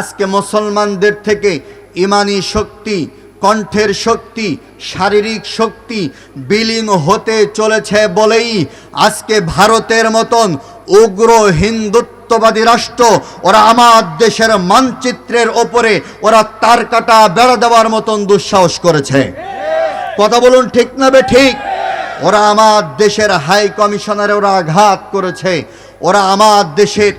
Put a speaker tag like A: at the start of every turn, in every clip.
A: আজকে মুসলমানদের থেকে ইমানি শক্তি, কণ্ঠের শক্তি, শারীরিক শক্তি বিলীন হতে চলেছে বলেই আজকে ভারতের মতন উগ্র হিন্দুত্ববাদী রাষ্ট্র ওরা আমার দেশের মানচিত্রের ওপরে ওরা তার কাটা বেড়া দেওয়ার মতন দুঃসাহস করেছে। কথা বলুন, ঠিক না বে ঠিক? ওরা আমার দেশের হাই কমিশনারে ওরা আঘাত করেছে। ওরা আমার দেশের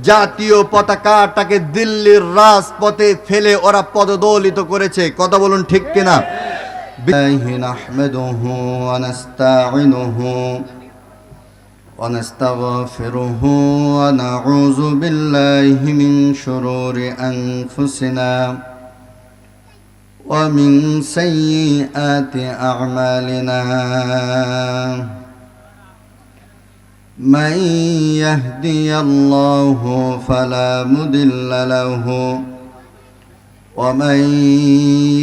A: জাতীয় পতাকাটাকে দিল্লির রাজপথে ফেলে ওরা পদদলিত করেছে। কথা বলুন, ঠিক কিনা? বিল্লাহি নাহমাদুহু ওয়া নাস্তাঈনুহু ওয়া নাস্তাগফিরুহু ওয়া নাউযু বিল্লাহি মিন শুরুরি আনফুসিনা ওয়া মিন সাইয়্যাতি আ'মালিনা। من يهدي الله فلا مضل له ومن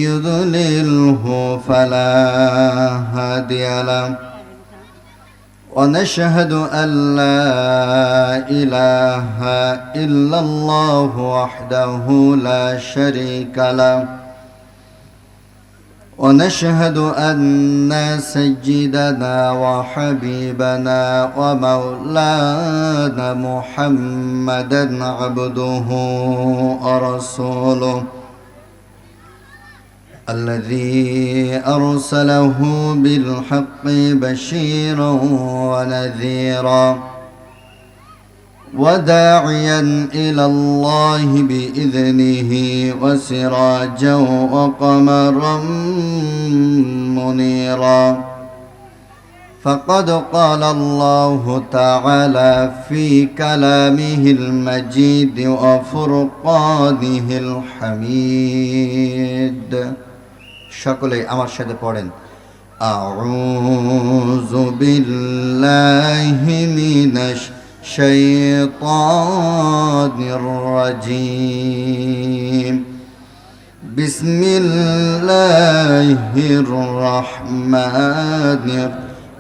A: يضلله فلا هادي له ونشهد أن لا إله إلا الله وحده لا شريك له ونشهد أن سيدنا وحبيبنا ومولانا محمدا عبده ورسوله الذي أرسله بالحق بشيرا ونذيرا وداعيا إلى الله بإذنه وسراجا وقمرا منيرا. فقد قال الله تعالى في كلامه المجيد وفرقانه الحميد. সকলে আমার সাথে পড়েন, আউযু বিল্লাহি মিনাশ الشيطان الرجيم. بسم الله الرحمن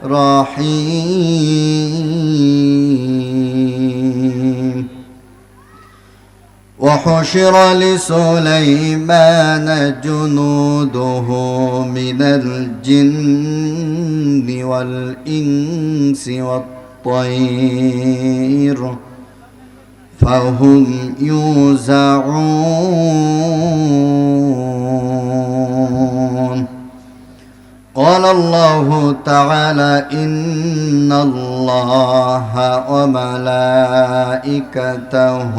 A: الرحيم. وحشر لسليمان جنوده من الجن والإنس والطير فهم يوزعون. قال الله تعالى إن الله وملائكته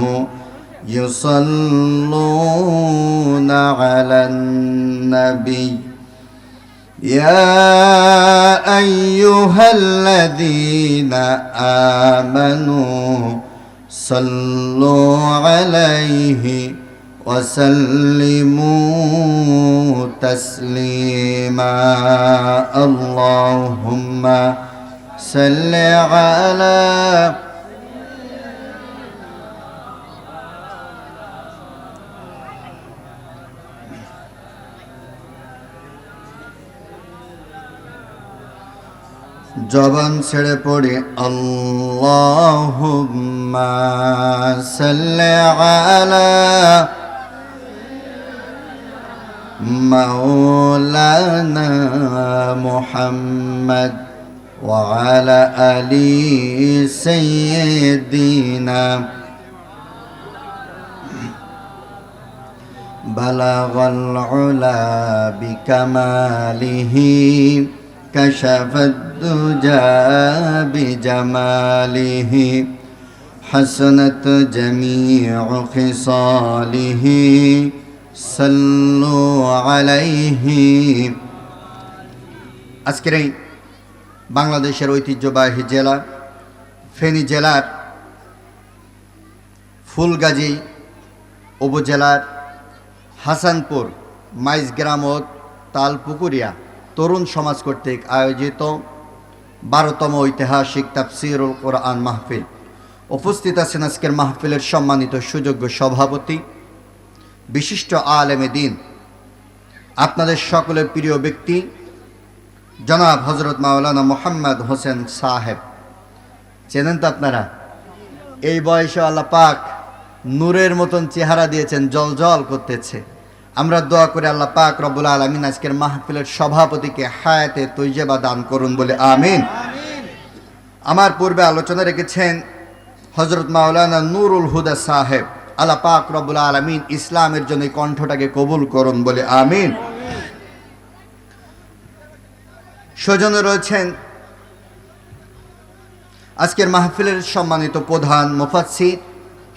A: يصلون على النبي يا أيها الذين آمنوا صلوا عليه وسلموا تسليما. اللهم صل على জবান ছেড়ে পড়ে আল্লাহুম্মা সাল্লি আলা মাওলানা মুহাম্মদ ওয়া আলা আলি সাইয়্যিদিনা বালাগাল উলা বিকামালিহি كشف الدجى بجماله حسنت جميع خصاله صلوا عليه. আজকের এই বাংলাদেশের ঐতিহ্যবাহী জেলা ফেনী জেলার ফুলগাজী উপজেলার হাসানপুর মাইজগ্রাম ও তালপুকুরিয়া তরুণ সমাজ কর্তৃক আয়োজিত 12তম ঐতিহাসিক তাফসীরুল কোরআন মাহফিল। উপস্থিত আছেন আজকের মাহফিলের সম্মানিত সুযোগ্য সভাপতি, বিশিষ্ট আলেমে দ্বীন, আপনাদের সকলের প্রিয় ব্যক্তি জনাব হযরত মাওলানা মুহাম্মদ হোসেন সাহেব। চেনেন তো আপনারা? এই বয়সে আল্লাহ পাক নূরের মতন চেহারা দিয়েছেন, জলজল করতেছে। আমরা দোয়া করে আল্লাহ পাক রব্বুল আলামিন আজকের মাহফিলের সভাপতিকে হায়াতে তৈয়বা দান করুন বলে আমিন। আমার পূর্বে আলোচনা রেখেছেন হযরত মাওলানা নুরুল হুদা সাহেব। আল্লাহ পাক রব্বুল আলামিন ইসলামের জন্য কণ্ঠটাকে কবুল করুন বলে আমিন। সজনে রয়েছেন আজকের মাহফিলের সম্মানিত প্রধান মুফাসসির,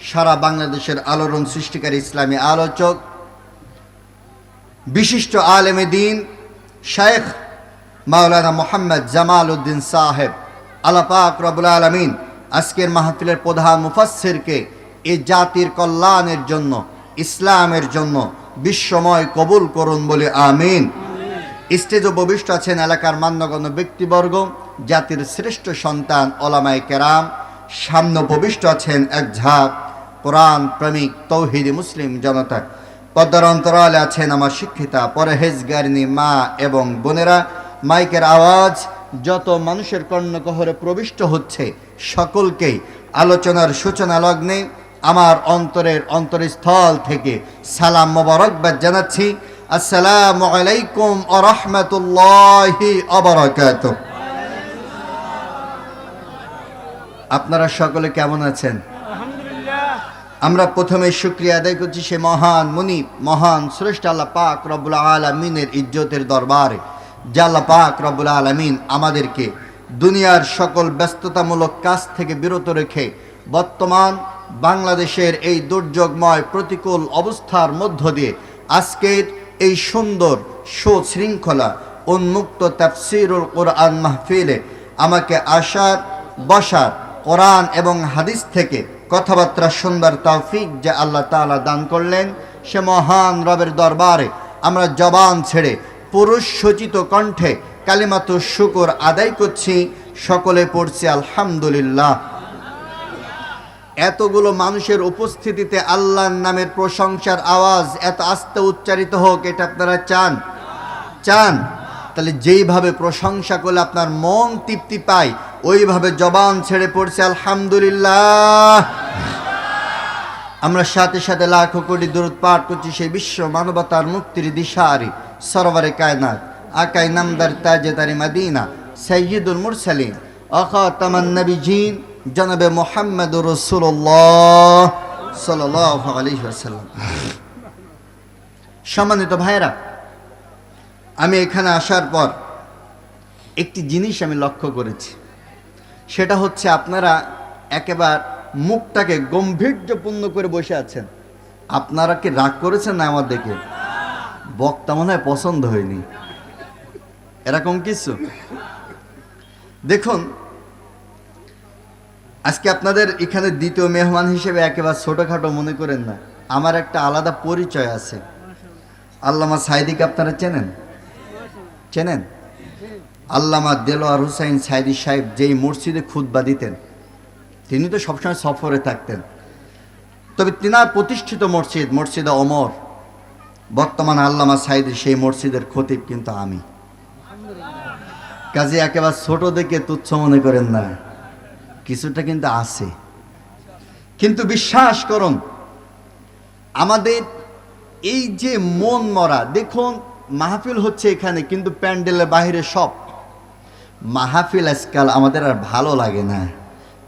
A: সারা বাংলাদেশের আলোড়ন সৃষ্টিকারী ইসলামী আলোচক, বিশিষ্ট আলেমে দ্বীন শায়েখ মাওলানা মোহাম্মদ জামাল উদ্দিন সাহেব। আল্লাহ পাক রব্বুল আলামিন আজকের মাহফিলের প্রধান মুফাসসিরকে এই জাতির কল্যাণের জন্য, ইসলামের জন্য বিশ্বময় কবুল করুন বলে আমিন। স্টেজে উপবিষ্ট আছেন এলাকার মান্যগণ্য ব্যক্তিবর্গ, জাতির শ্রেষ্ঠ সন্তান ওলামায়ে কেরাম। সামনে উপবিষ্ট আছেন এক ঝাঁক কোরআন প্রেমিক তৌহিদি মুসলিম জনতা। পর্দার অন্তরালে আছেন আমার শিক্ষিতা পরহেজগারিনী মা এবং বোনেরা। মাইকের আওয়াজ যত মানুষের কর্ণগহরে প্রবিষ্ট হচ্ছে, সকলকেই আলোচনার সূচনা লগ্নে আমার অন্তরের অন্তরস্থল থেকে সালাম মোবারকবাদ জানাচ্ছি। আসসালামু আলাইকুম ওয়া রাহমাতুল্লাহি ওয়া বারাকাতুহু। আপনারা সকলে কেমন আছেন? আমরা প্রথমে শুকরিয়া আদায় করছি সে মহান মুনিব, মহান শ্রেষ্ঠ আল্লাহ পাক রব্বুল আলামিনের ইজ্জতের দরবারে, যে আল্লাহ পাক রব্বুল আলামিন আমাদেরকে দুনিয়ার সকল ব্যস্ততামূলক কাজ থেকে বিরত রেখে বর্তমান বাংলাদেশের এই দুর্যোগময় প্রতিকূল অবস্থার মধ্য দিয়ে আজকের এই সুন্দর সুশৃঙ্খলা উন্মুক্ত তাফসীরুল কোরআন মাহফিলে আমাকে আসার, বসার, কোরআন এবং হাদিস থেকে কথাবার্তা শুনবার তৌফিক যে আল্লাহ তাআলা দান করলেন, সে মহান রবের দরবারে আমরা জবান ছেড়ে পুরুষ সচিত কণ্ঠে কালিমাতু শুকর আদায় করছি। সকলে পড়ছি আলহামদুলিল্লাহ। এতগুলো মানুষের উপস্থিতিতে আল্লাহর নামের প্রশংসার আওয়াজ এত আস্তে উচ্চারিত হোক, এটা আপনারা চান? চান? তাহলে যেইভাবে প্রশংসা করলে আপনার মন তৃপ্তি পায়, ওইভাবে জবান ছেড়ে পড়ছে আলহামদুলিল্লাহ। আমরা সাথে সাথে লাখো কোটি দরুদ পাঠ করছি সেই বিশ্ব মানবতার মুক্তির দিশারি সরওয়ারে কায়নাত আকাই নামদার তাজেদারি মদিনা সাইয়্যিদুল মুরসালিন খাতামান নবিয়্যিন জনাবে মুহাম্মদুর রাসূলুল্লাহ সাল্লাল্লাহু আলাইহি ওয়াসাল্লাম। সম্মানিত ভাইরা, আমি এখানে আসার পর একটি জিনিস আমি লক্ষ্য করেছি, সেটা হচ্ছে আপনারা একেবারে মুখটাকে গম্ভীর্যপূর্ণ করে বসে আছেন। আপনারা কি রাগ করেছেন না আমার দেখে? বক্তা মনে হয় পছন্দ হয়নি, এরকম কিছু? দেখুন, আজকে আপনাদের এখানে দ্বিতীয় মেহমান হিসেবে একেবারে ছোটখাটো মনে করেন না, আমার একটা আলাদা পরিচয় আছে। আল্লামা সাইদিকে আপনারা চেনেন? চেনেন? আল্লামা দেলোয়ার হুসাইন সাইদি সাহেব যেই মসজিদে খুতবা দিতেন, তিনি তো সবসময় সফরে থাকতেন, তবে তিনার প্রতিষ্ঠিত মসজিদ মসজিদে ওমর, বর্তমানে আল্লামা সাইদি সেই মসজিদের খতিব কিন্তু আমি। কাজে একেবারে ছোট দেখে তুচ্ছ মনে করেন না, কিছুটা কিন্তু আছে। কিন্তু বিশ্বাস করুন, আমাদের এই যে মন মরা, দেখুন মাহফিল হচ্ছে এখানে, কিন্তু প্যান্ডেলের বাইরে সব। মাহফিল আজকাল আমাদের আর ভালো লাগে না,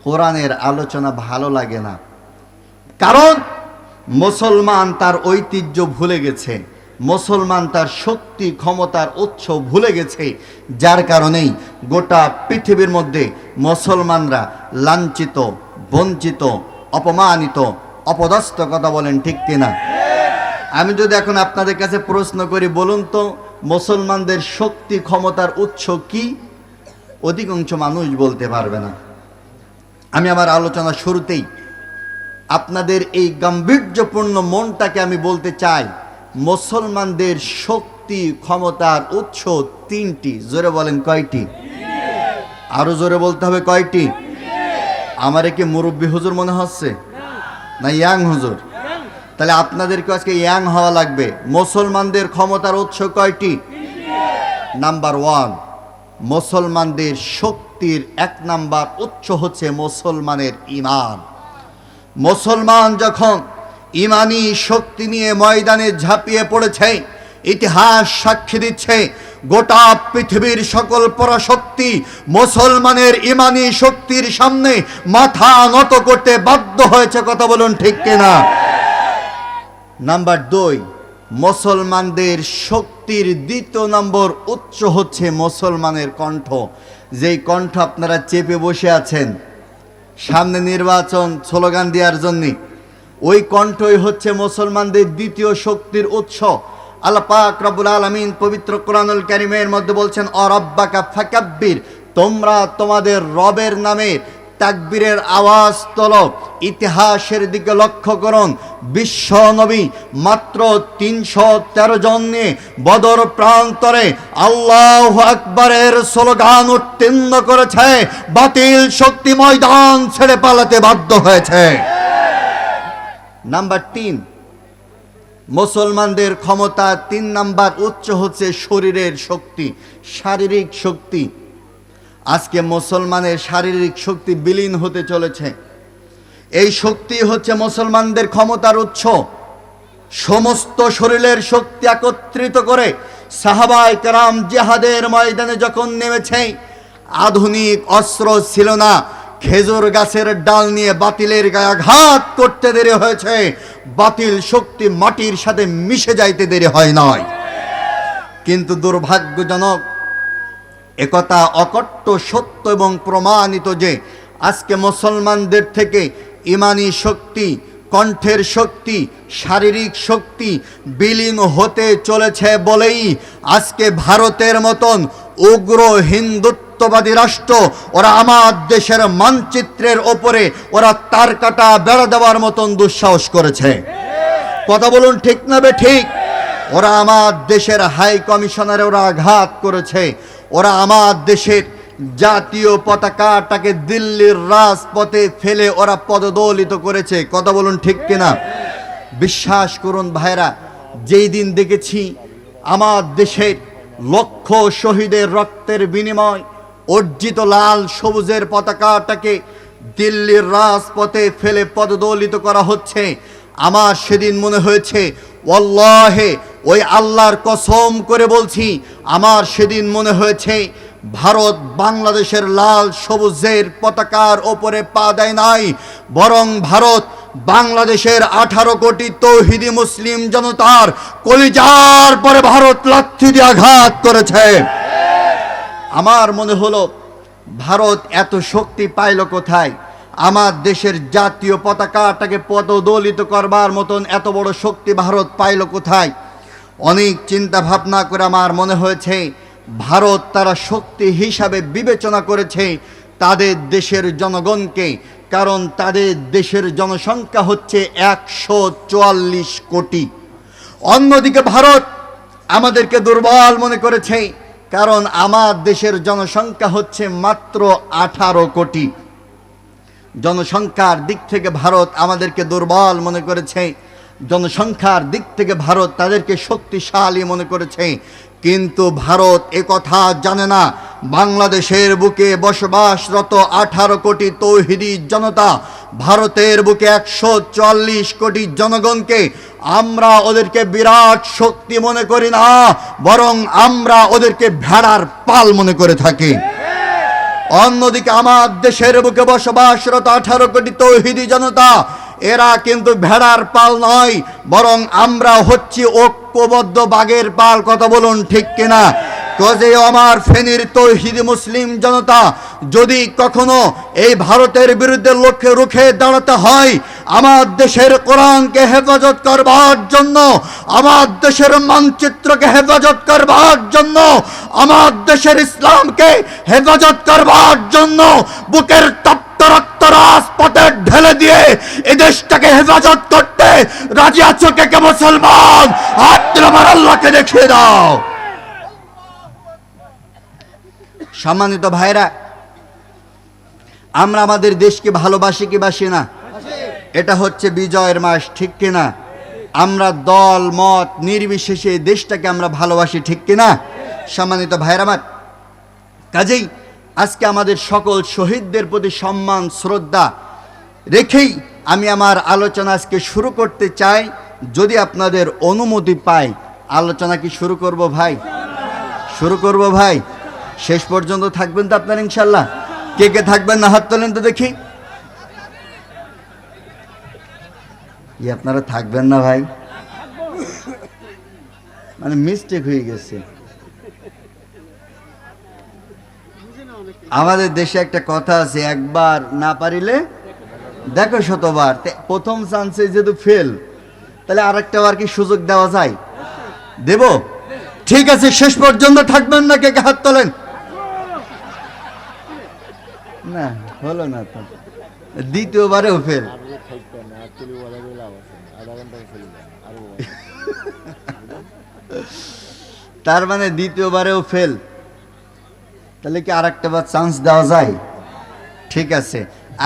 A: কোরআনের আলোচনা ভালো লাগে না, কারণ মুসলমান তার ঐতিহ্য ভুলে গেছে, মুসলমান তার শক্তি ক্ষমতার উৎস ভুলে গেছে। যার কারণেই গোটা পৃথিবীর মধ্যে মুসলমানরা লাঞ্ছিত, বঞ্চিত, অপমানিত, অপদস্থ। কথা বলেন ঠিক কিনা? আমি যদি এখন আপনাদের কাছে প্রশ্ন করি, বলুন তো মুসলমানদের শক্তি ক্ষমতার উৎস কি? অধিকাংশ মানুষ বলতে পারবে না। আমি আমার আলোচনা শুরুতেই আপনাদের এই গাম্ভীর্যপূর্ণ মনটাকে আমি বলতে চাই, মুসলমানদের শক্তি ক্ষমতার উৎস তিনটি। জোরে বলেন কয়টি? আরো জোরে বলতে হবে কয়টি? আমারে কি মুরব্বী হুজুর মনে হচ্ছে না ইয়াং হুজুর? তাহলে আপনাদেরকে আজকে ইয়াং হওয়া লাগবে। মুসলমানদের ক্ষমতার উৎস কয়টি? নাম্বার ওয়ান, মুসলমানদের শক্তির এক নাম্বার উৎস হচ্ছে মুসলমানের ঈমান। মুসলমান যখন ইমানি শক্তি নিয়ে ময়দানে ঝাঁপিয়ে পড়েছে, ইতিহাস সাক্ষী দিচ্ছে গোটা পৃথিবীর সকল পরাশক্তি মুসলমানের ইমানি শক্তির সামনে মাথা নত করতে বাধ্য হয়েছে। কথা বলুন ঠিক কিনা? নাম্বার 2, মুসলমানদের শক্তির দ্বিতীয় নম্বর উৎস হচ্ছে মুসলমানের কণ্ঠ। যেই কণ্ঠ আপনারা চেপে বসে আছেন সামনে নির্বাচন স্লোগান দেওয়ার জন্য, ওই কণ্ঠই হচ্ছে মুসলমানদের দ্বিতীয় শক্তির উৎস। আল্লাহ পাক রব্বুল আলামিন পবিত্র কোরআনুল কারীমের মধ্যে বলছেন, অরাব্বাকা ফাকাব্বির, তোমরা তোমাদের রবের নামে তাকবীরের আওয়াজ তোলো। ইতিহাসের দিকে লক্ষ্য করুন, বিশ্ব নবী মাত্র 313 জন নিয়ে বদর প্রান্তরে আল্লাহু আকবারের স্লোগান উত্তীর্ণ করেছে, বাতিল শক্তি ময়দান ছেড়ে পালাতে বাধ্য হয়েছে। নাম্বার 3, মুসলমানদের ক্ষমতা 3 নাম্বার উৎস হচ্ছে শরীরের শক্তি, শারীরিক শক্তি। আজকে মুসলমানের শারীরিক শক্তি বিলীন হতে চলেছে। এই শক্তি হচ্ছে মুসলমানদের ক্ষমতার উৎস। সমস্ত শরীরের শক্তি একত্রিত করে সাহাবায়ে কেরাম জিহাদের ময়দানে যখন নেমেছে, আধুনিক অস্ত্র ছিল না। খেজুর গাছের ডাল নিয়ে বাতিলের গায়ে আঘাত করতে দেরি হয়েছে, বাতিল শক্তি মাটির সাথে মিশে যাইতে দেরি হয় নাই। কিন্তু দুর্ভাগ্যজনক একথা অকট্ট সত্য এবং প্রমাণিত যে আজকে মুসলমানদের থেকে ইমানি শক্তি, কণ্ঠের শক্তি, শারীরিক শক্তি বিলীন হতে চলেছে বলেই আজকে ভারতের মতন উগ্র হিন্দুত্ববাদী রাষ্ট্র ওরা আমার দেশের মানচিত্রের ওপরে ওরা তার কাটা বেড়া দেওয়ার মতন দুঃসাহস করেছে। কথা বলুন ঠিক না বে ঠিক? ওরা আমার দেশের হাই কমিশনারে ওরা আঘাত করেছে। ওরা আমার দেশের জাতীয় পতাকাটাকে দিল্লির রাজপথে ফেলে ওরা পদদলিত করেছে। কথা বলুন ঠিক কিনা? বিশ্বাস করুন ভাইরা, যেই দিন দেখেছি আমার দেশের লক্ষ শহীদের রক্তের বিনিময় অর্জিত লাল সবুজের পতাকাটাকে দিল্লির রাজপথে ফেলে পদদলিত করা হচ্ছে, আমার সেদিন মনে হয়েছে, ওয়াল্লাহে ওই আল্লাহর কসম করে বলছি, আমার সেদিন মনে হয়েছে ভারত বাংলাদেশের লাল সবুজের পতাকার ওপরে পা দেয় নাই, বরং ভারত বাংলাদেশের 18 কোটি তৌহিদি মুসলিম জনতার কলিজার পরে ভারত লাথি দিয়ে আঘাত করেছে। আমার মনে হলো ভারত এত শক্তি পাইল কোথায়? আমার দেশের জাতীয় পতাকাটাকে পদদলিত করবার মতন এত বড় শক্তি ভারত পাইল কোথায়? অনেক চিন্তা ভাবনা করে আমার মনে হয়েছে ভারত তারা শক্তি হিসাবে বিবেচনা করেছে তাদের দেশের জনগণকে, কারণ তাদের দেশের জনসংখ্যা হচ্ছে 144 কোটি। অন্যদিকে ভারত আমাদেরকে দুর্বল মনে করেছে, কারণ আমার দেশের জনসংখ্যা হচ্ছে মাত্র 18 কোটি। জনসংখ্যার দিক থেকে ভারত আমাদেরকে দুর্বল মনে করেছে, জনসংখ্যার দিক থেকে ভারত তাদেরকে শক্তিশালী মনে করেছে। কিন্তু ভারত একথা জানে না, বাংলাদেশের বুকে বসবাসরত 18 কোটি তৌহিদি জনতা, ভারতের বুকে 144 কোটি জনগণকে আমরা ওদেরকে বিরাট শক্তি মনে করি না, বরং আমরা ওদেরকে ভেড়ার পাল মনে করে থাকি। অন্যদিকে আমার দেশের বুকে বসবাসরত 18 কোটি তৌহিদি জনতা, এরা কিন্তু ভেড়ার পাল নয়, বরং আমরা হচ্ছি ঐক্যবদ্ধ বাঘের পাল। কথা বলুন ঠিক কিনা? কাজে আমার ফেনীর তৌহিদি মুসলিম জনতা যদি কখনো এই ভারতের বিরুদ্ধে লক্ষ্যে রুখে দাঁড়াতে হয়, আমার দেশের কোরআনকে হেফাজত করবার জন্য, আমার দেশের মানচিত্রকে হেফাজত করবার জন্য, আমার দেশের ইসলামকে হেফাজত করবার জন্য বুকের তপ্ত রক্ত রাজপথে ঢেলে দিয়ে এই দেশটাকে হেফাজত করতে রাজি আছো কে কে মুসলমান? হাত তুলে আমার আল্লাহকে দেখিয়ে দাও। সম্মানিত ভাইরা, আমরা আমাদের দেশকে ভালোবাসি কি বাসি না? এটা হচ্ছে বিজয়ের মাস, ঠিক কিনা? আমরা দল মত নির্বিশেষে দেশটাকে আমরা ভালোবাসি, ঠিক কিনা? সম্মানিত ভাইরা আমার, কাজেই আজকে আমাদের সকল শহীদদের প্রতি সম্মান শ্রদ্ধা রেখেই আমি আমার আলোচনা আজকে শুরু করতে চাই। যদি আপনাদের অনুমতি পাই, আলোচনা কি শুরু করব ভাই? শুরু করব ভাই? শেষ পর্যন্ত থাকবেন তো আপনারা ইনশাল্লাহ? কে কে থাকবেন না হাত তোলেন তো দেখি। আপনারা থাকবেন না ভাই? মানে মিস্টেক হয়ে গেছে। আমাদের দেশে একটা কথা আছে, একবার না পারিলে দেখো শতবার। প্রথম চান্সে যেহেতু ফেল, তাহলে আরেকটা বার কি সুযোগ দেওয়া যায়? দেব? ঠিক আছে, শেষ পর্যন্ত থাকবেন না? কে কে হাত তোলেন? না হলো না তো, দ্বিতীয়বারেও ফেল। তার মানে দ্বিতীয়বারেও ফেল, তাহলে কি আর একটা বার চান্স দেওয়া যায়? ঠিক আছে,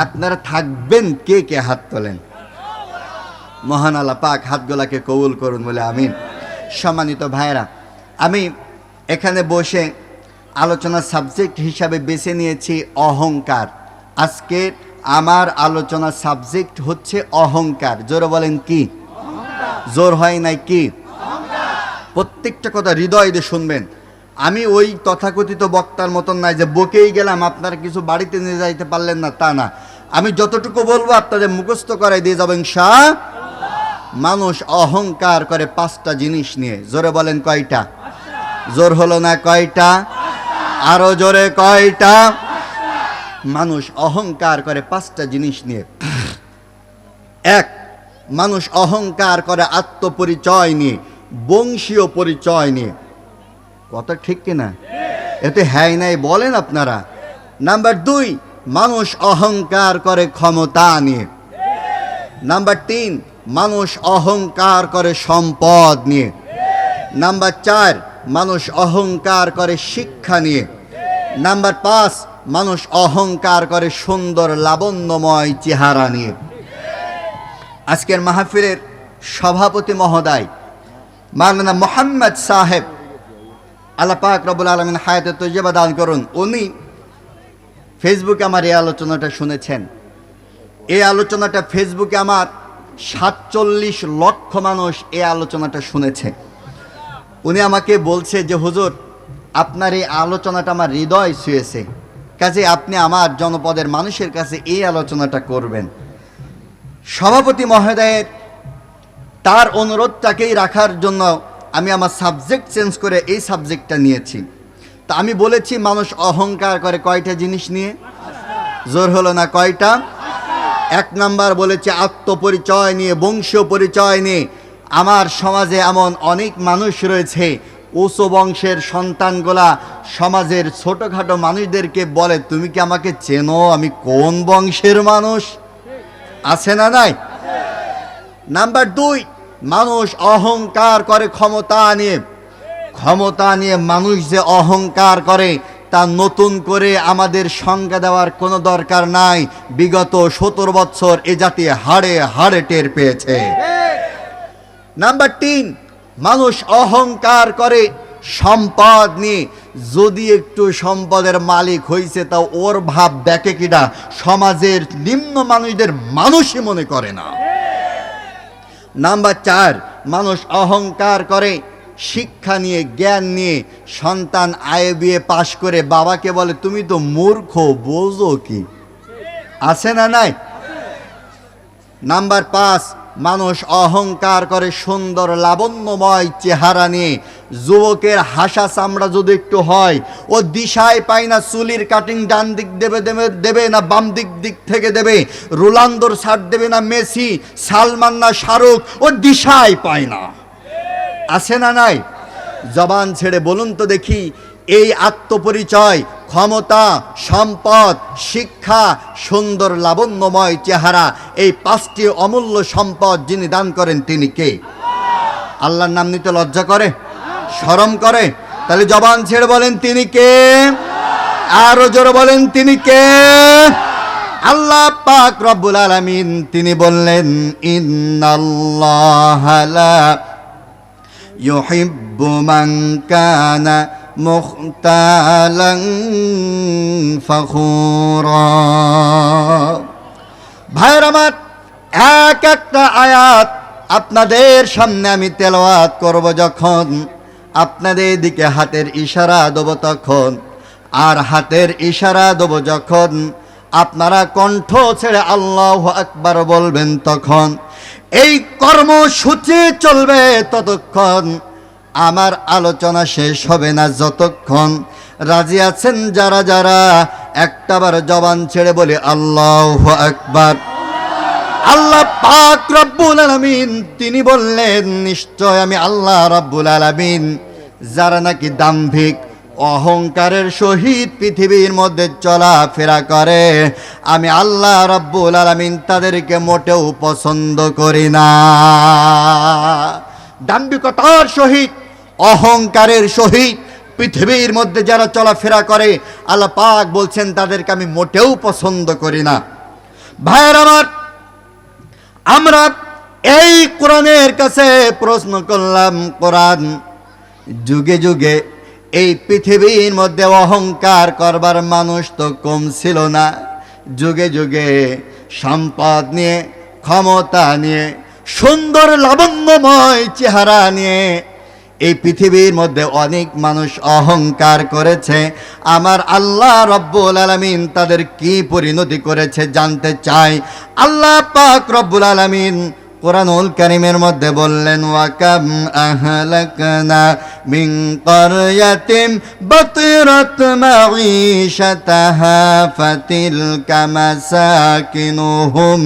A: আপনারা থাকবেন? কে কে হাত তোলেন? মহান আল্লাহ পাক হাতগুলাকে কবুল করুন বলে আমিন। সম্মানিত ভাইরা, আমি এখানে বসে আলোচনার সাবজেক্ট হিসাবে বেছে নিয়েছি অহংকার। আজকের আমার আলোচনার সাবজেক্ট হচ্ছে অহংকার। জোরে বলেন কি? জোর হয় নাই কি? প্রত্যেকটা কথা হৃদয় দিয়ে শুনবেন। আমি ওই তথাকথিত বক্তার মতন নাই যে বকেই গেলাম, আপনারা কিছু বাড়িতে নিয়ে যাইতে পারলেন না, তা না। আমি যতটুকু বলবো আপনাদের মুখস্থ করাই দিয়ে যাবেন ইনশাআল্লাহ। মানুষ অহংকার করে 5টা জিনিস নিয়ে। জোরে বলেন কয়টা? জোর হলো না, কয়টা? আরো জোরে, কয়টা? মানুষ অহংকার করে 5টা জিনিস নিয়ে। 1, মানুষ অহংকার করে আত্মপরিচয় নিয়ে, বংশীয় পরিচয় নিয়ে। কথা ঠিক কিনা? এতে হ্যাঁ নাই বলেন আপনারা। নাম্বার 2, মানুষ অহংকার করে ক্ষমতা নিয়ে। নাম্বার 3, মানুষ অহংকার করে সম্পদ নিয়ে। নাম্বার 4, মানুষ অহংকার করে শিক্ষা নিয়ে। নাম্বার 5, মানুষ অহংকার করে সুন্দর লাবণ্যময় চেহারা নিয়ে। আজকের মাহফিলের সভাপতি মহোদয় মাওলানা মোহাম্মদ সাহেব, আল্লাহ পাক রব্বুল আলামিন হায়াতে তৈয়বা দান করুন, উনি ফেসবুকে আমার এই আলোচনাটা শুনেছেন। এই আলোচনাটা ফেসবুকে আমার 47 লক্ষ মানুষ এই আলোচনাটা শুনেছে। উনি আমাকে বলছে যে হুজুর, আপনার এই আলোচনাটা আমার হৃদয় ছুঁয়েছে, কাজে আপনি আমার জনপদের মানুষের কাছে এই আলোচনাটা করবেন। সভাপতি মহোদয়ের তার অনুরোধটাকেই রাখার জন্য আমি আমার সাবজেক্ট চেঞ্জ করে এই সাবজেক্টটা নিয়েছি। তা আমি বলেছি মানুষ অহংকার করে কয়টা জিনিস নিয়ে? জোর হলো না, কয়টা? 1 নাম্বার বলেছে আত্মপরিচয় নিয়ে, বংশীয় পরিচয় নিয়ে। আমার সমাজে এমন অনেক মানুষ রয়েছে, উচ্চ বংশের সন্তানগুলা সমাজের ছোটখাটো মানুষদেরকে বলে, তুমি কি আমাকে চেনো, আমি কোন বংশের মানুষ? আছে না নাই? নাম্বার 2, মানুষ অহংকার করে ক্ষমতা নিয়ে। ক্ষমতা নিয়ে মানুষ যে অহংকার করে তা নতুন করে আমাদের সংজ্ঞা দেওয়ার কোনো দরকার নাই। বিগত 17 বছর এ জাতি হাড়ে হাড়ে টের পেয়েছে। নাম্বার 3, মানুষ অহংকার করে সম্পদ নিয়ে। যদি একটু সম্পদের মালিক হইছে তা ওর ভাব দেখে কিনা সমাজের নিম্ন মানুষদের মানুষই মনে করে না। নাম্বার 4, মানুষ অহংকার করে শিক্ষা নিয়ে, জ্ঞান নিয়ে। সন্তান IBA পাশ করে বাবাকে বলে, তুমি তো মূর্খ, বোঝো কি? আছে না নাই? নাম্বার 5, মানুষ অহংকার করে সুন্দর লাবণ্যময় চেহারা নিয়ে। যুবকের হাসা চামড়া যদি একটু হয়, ও দিশায় পায় না চুলির কাটিং ডান দিক দেবে না বাম দিক থেকে দেবে, রোনালদোর শার্ট দেবে না মেসি, সালমান না শাহরুখ, ও দিশায় পায় না। আছে না নাই? জবান ছেড়ে বলুন তো দেখি, এই আত্মপরিচয়, ক্ষমতা, সম্পদ, শিক্ষা, সুন্দর লাবণ্যময় চেহারা, এই 5টি অমূল্য সম্পদ যিনি দান করেন তিনি কে? আল্লাহর নাম নিতে লজ্জা করে, শরম করে? তাহলে জবান ছেড়ে বলেন তিনি কে? আরো জোরে বলেন তিনি কে? আল্লাহ পাক রব্বুল আলামিন তিনি বললেন, ইন্নাল্লাহা লা ইউহিব্বু মান কানা মুখতালান ফাখুরা। ভাইয়ের আমার, এক একটা আয়াত আপনাদের সামনে আমি তেলাওয়াত করব, যখন আপনাদের দিকে হাতের ইশারা দেব তখন, আর হাতের ইশারা দেব যখন আপনারা কণ্ঠ ছেড়ে আল্লাহু আকবার বলবেন, তখন এই কর্মসূচি চলবে ততক্ষণ, আমার আলোচনা শেষ হবে না যতক্ষণ। রাজি আছেন যারা যারা একটাবার জবান ছেড়ে বলি আল্লাহু আকবার। আল্লাহ পাক রব্বুল আলামিন তিনি বললেন, নিশ্চয় আমি আল্লাহ রব্বুল আলামিন যারা নাকি দাম্ভিক অহংকারের সহিত পৃথিবীর মধ্যে চলাফেরা করে, আমি আল্লাহ রব্বুল আলামিন তাদেরকে মোটেও পছন্দ করি না। দাম্ভিকতার সহিত অহংকারের সহিত পৃথিবীর মধ্যে যারা চলাফেরা করে, আল্লাহ পাক বলছেন তাদেরকে আমি মোটেও পছন্দ করি না। ভাইয়ের আমার, আমরা এই কোরআনের কাছে প্রশ্ন করলাম, কোরআন যুগে যুগে এই পৃথিবীর মধ্যে অহংকার করবার মানুষ তো কম ছিল না। যুগে যুগে সম্পদ নিয়ে, ক্ষমতা নিয়ে, সুন্দর লাবণ্যময় চেহারা নিয়ে এই পৃথিবীর মধ্যে অনেক মানুষ অহংকার করেছে। আমার আল্লাহ রব্বুল আলামিন তাদের কি পরিণতি করেছে জানতে চাই। আল্লাহ পাক রব্বুল আলামিন কুরআনুল কারীমের মধ্যে বললেন, ওয়া কাম আহলাকনা মিন ক্বরয়াতিন বাতিরাত মাঈশাতাহা ফাতিলকা মাসাকিনুহুম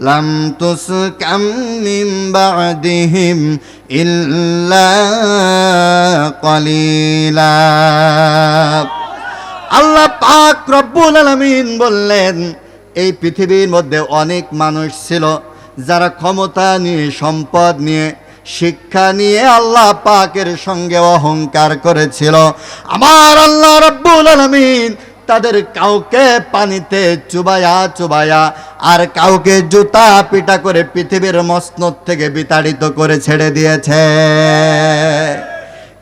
A: লাম তুসকাম মিন বা'দিহিম ইল্লা কলিলা। আল্লাহ পাক রব্বুল আলামিন বললেন, এই পৃথিবীর মধ্যে অনেক মানুষ ছিল যারা ক্ষমতা নিয়ে, সম্পদ নিয়ে, শিক্ষা নিয়ে আল্লাহ পাকের সঙ্গে অহংকার করেছিল। আমার আল্লাহ রব্বুল আলামিন তাদের কাউকে পানিতে চুবায়া চুবায়া আর কাউকে জুতা পিটা করে পৃথিবীর মসনদ থেকে বিতাড়িত করে ছেড়ে দিয়েছে।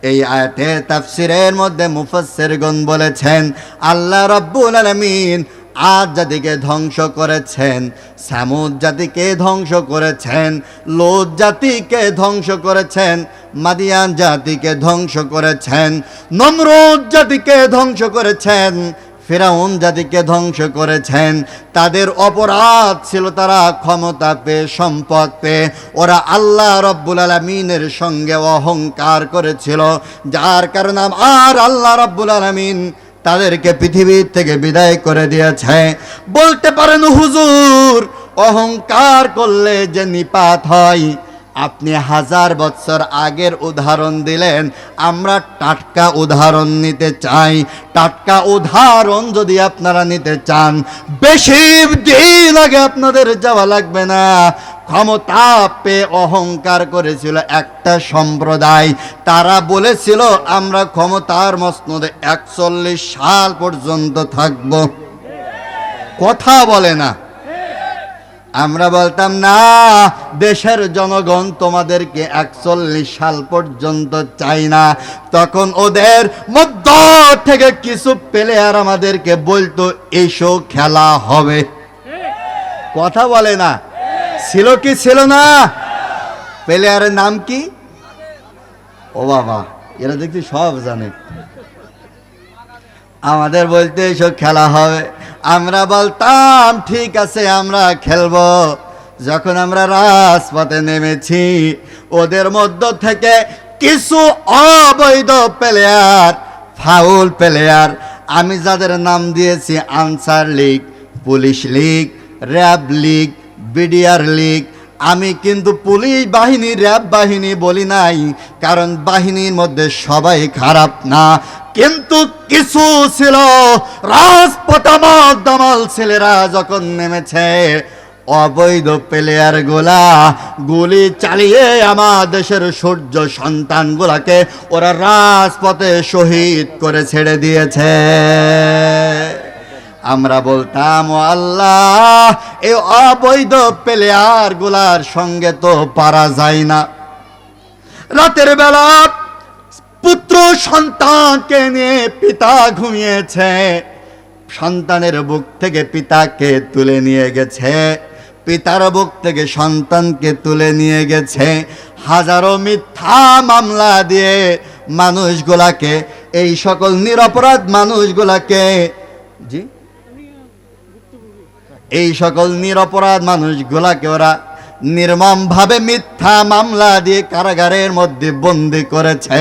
A: এই আয়াতের তাফসীরের মধ্যে মুফাসসিরগণ বলেছেন, আল্লাহ রব্বুল আলামিন আদ জাতিকে ধ্বংস করেছেন, সামুদ জাতিকে ধ্বংস করেছেন, লোদ জাতিকে ধ্বংস করেছেন, মাদিয়ান জাতিকে ধ্বংস করেছেন, নমরুদ জাতিকে ধ্বংস করেছেন, ফিরাউন জাতিকে ধ্বংস করেছেন। তাদের অপরাধ ছিল তারা ক্ষমতা পেয়ে, সম্পদ পেয়ে ওরা আল্লাহ রব্বুল আলামিনের সঙ্গে অহংকার করেছিল, যার কারণে আর আল্লাহ রব্বুল আলামিন তাদেরকে পৃথিবীর থেকে বিদায় করে দিয়েছে। বলতে পারেন হুজুর, অহংকার করলে যে নিপাত হয়, আপনি 1000 বছর আগের উদাহরণ দিলেন, আমরা টাটকা উদাহরণ নিতে চাই। টাটকা উদাহরণ যদি আপনারা নিতে চান, বেশি দিন আগে আপনাদের যাওয়া লাগবে না। ক্ষমতা পেয়ে অহংকার করেছিল একটা সম্প্রদায়, তারা বলেছিল আমরা ক্ষমতার মসনদে 41 সাল পর্যন্ত থাকব। কথা বলে না। আমরা বলতাম না, দেশের জনগণ তোমাদেরকে 41 সাল পর্যন্ত চাই না। তখন ওদের মধ্য থেকে কিছু প্লেয়ার আমাদেরকে বলতো এসো খেলা হবে। কথা বলে না। ছিল কি ছিল না? প্লেয়ারের নাম কি? ও বাবা, এরা দেখছি সব জানে। আমাদের বলতে এসব খেলা হবে, আমরা বলতাম ঠিক আছে আমরা খেলবো। যখন আমরা রাজপথে নেমেছি, ওদের মধ্য থেকে কিছু অবৈধ প্লেয়ার, ফাউল প্লেয়ার, আমি যাদের নাম দিয়েছি answer League, police League, RAB League, BDR League, আমি কিন্তু পুলিশ বাহিনী, র্যাব বাহিনী বলি নাই, কারণ বাহিনীর মধ্যে সবাই খারাপ না, কিন্তু কিছু ছিল রাজপথে দামাল ছেলেরা যখন নেমেছে, অবৈধ প্লেয়ার গুলা গুলি চালিয়ে আমার দেশের সূর্য সন্তানগুলাকে ওরা রাজপথে শহীদ করে ছেড়ে দিয়েছে। আমরা বলতাম ও আল্লাহ, এই অবৈধ প্লেয়ার গুলার সঙ্গে তো পারা যায় না। রাতের বেলা পুত্র সন্তানকে নিয়ে পিতা ঘুমিয়েছে, সন্তানের বুক থেকে পিতাকে তুলে নিয়ে গেছে, পিতার বুক থেকে সন্তানকে তুলে নিয়ে গেছে। হাজারো মিথ্যা মামলা দিয়ে মানুষগুলাকে, এই সকল নিরপরাধ মানুষগুলাকে, জি, এই সকল নিরপরাধ মানুষগুলাকে ওরা নির্মমভাবে মিথ্যা মামলা দিয়ে কারাগারের মধ্যে বন্দি করেছে।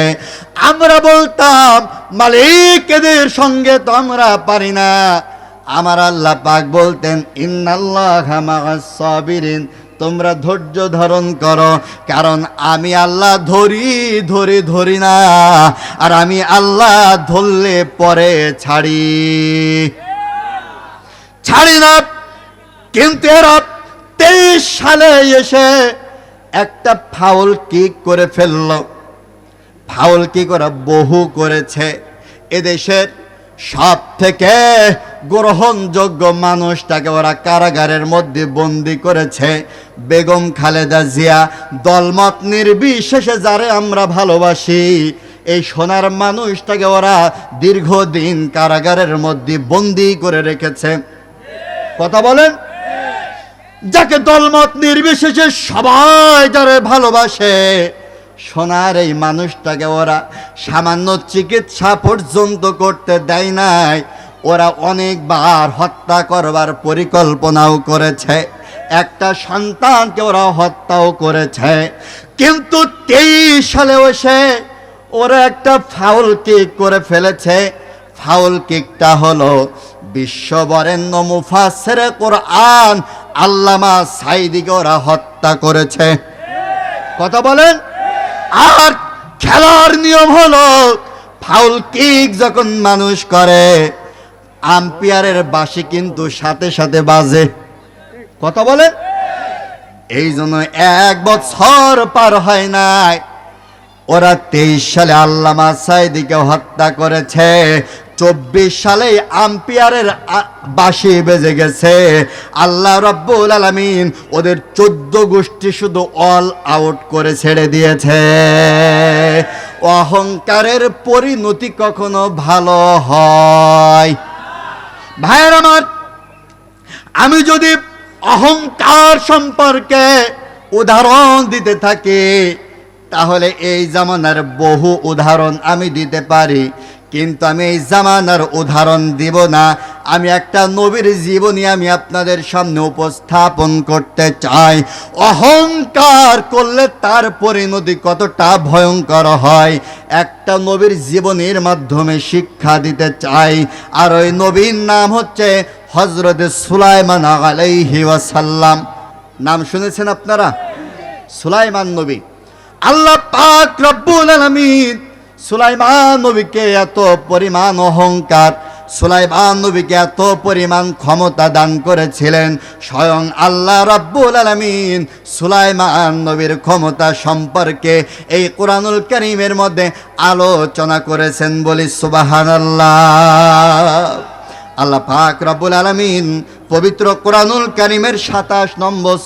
A: আমরা বলতাম মালিক এদের সঙ্গে তো আমরা পারি না। আমার আল্লাহ পাক বলতেন ইন্নাল্লাহা মাআস সাবিরিন, তোমরা ধৈর্য ধারণ করো, কারণ আমি আল্লাহ ধরি না, আর আমি আল্লাহ ধরলে পরে ছাড়ি না। কিন্তু এরা 23 সালে এসে একটা ফাউল কিক করে ফেলল। ফাউল কিক ওরা বহু করেছে। এদেশের সব থেকে গ্রহণযোগ্য মানুষটাকে ওরা কারাগারের মধ্যে বন্দি করেছে। বেগম খালেদা জিয়া, দলমত নির্বিশেষে যারে আমরা ভালোবাসি, এই সোনার মানুষটাকে ওরা দীর্ঘদিন কারাগারের মধ্যে বন্দি করে রেখেছে। কথা বলেন? যাকে দলমত নির্বিশেষে সবাই যারা ভালোবাসে, সোনার এই মানুষটাকে ওরা সামান্য চিকিৎসা পর্যন্ত করতে দেয় নাই। ওরা অনেকবার হত্যা করবার পরিকল্পনাও করেছে, একটা সন্তানকে ওরা হত্যাও করেছে। কিন্তু 23 সালে এসে ওরা একটা ফাউল কিক করে ফেলেছে। ফাউল কিকটা হলো বিশ্ববরেণ্য মুফাসসিরে কোরআন আল্লামা সাঈদীকে ওরা হত্যা করেছে। কথা বলেন? আর খেলার নিয়ম হলো ফাউল কিক যখন মানুষ করে, আম্পায়ারের বাঁশি কিন্তু সাথে সাথে বাজে। কথা বলেন? এই জন্য 1 বছর পার হয় নাই, ওরা 23 সালে আল্লামা সাঈদীকে হত্যা করেছে। 24 সালে আম্পায়ারের বাঁশি বেজে গেছে। আল্লাহ রাব্বুল আলামিন ওদের 14 গোষ্ঠী শুধু অল আউট করে ছেড়ে দিয়েছে। অহংকারের পরিণতি কখনো ভালো হয়? ভাইয়ের আমার, আমি যদি অহংকার সম্পর্কে উদাহরণ দিতে থাকি, তাহলে এই জামানার বহু উদাহরণ আমি দিতে পারি, কিন্তু আমি এই জামানার উদাহরণ দিব না। আমি একটা নবীর জীবনী আমি আপনাদের সামনে উপস্থাপন করতে চাই। অহংকার করলে তার পরিণতি কতটা ভয়ঙ্কর হয়, একটা নবীর জীবনীর মাধ্যমে শিক্ষা দিতে চাই। আর ওই নবীর নাম হচ্ছে হযরত সুলাইমান আলাইহি ওয়াসাল্লাম। নাম শুনেছেন আপনারা? সুলাইমান নবী। আল্লাহ পাক রব্বুল আলামিন সুলাইমান নবীকে এত পরিমাণ অহংকার, সুলাইমান নবীকে এত পরিমাণ ক্ষমতা দান করেছিলেন, স্বয়ং আল্লাহ রাব্বুল আলামিন সুলাইমান নবীর ক্ষমতা সম্পর্কে এই কোরআনুল কারীমের মধ্যে আলোচনা করেছেন। বলি সুবহানাল্লাহ। আল্লাহ পাক রব্বুল আলামিন পবিত্র কোরআনুল কারীমের 27 নম্বর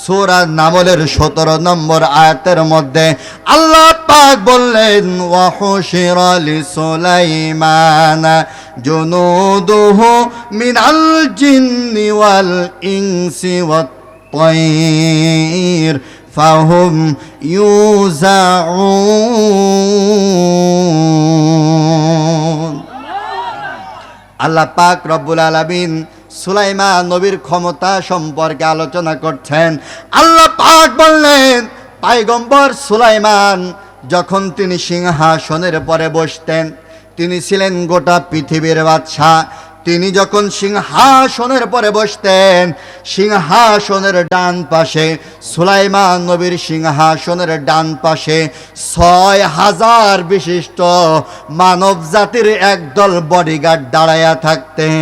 A: সূরা নামলের 17 নম্বর আয়াতের মধ্যে আল্লাহ পাক বললেন, ওয়া হুশিরা লিসুলাইমানা জুনুদুহু মিনাল জিন্নি ওয়াল ইনসি ওয়াত তায়র ফাহুম ইউজাউন। আল্লাহ পাক রব্বুল আলামিন সুলাইমান নবীর ক্ষমতা সম্পর্কে আলোচনা করছেন। আল্লাহ পাক বললেন, পয়গম্বর সুলাইমান যখন তিনি সিংহাসনের পরে বসতেন, তিনি ছিলেন গোটা পৃথিবীর বাদশা। তিনি যখন সিংহাসনের পরে বসতেন, সিংহাসনের ডান পাশে, সুলাইমান নবীর সিংহাসনের ডান পাশে 6000 বিশিষ্ট মানব জাতির একদল বডিগার্ড দাঁড়ায়া থাকতেন।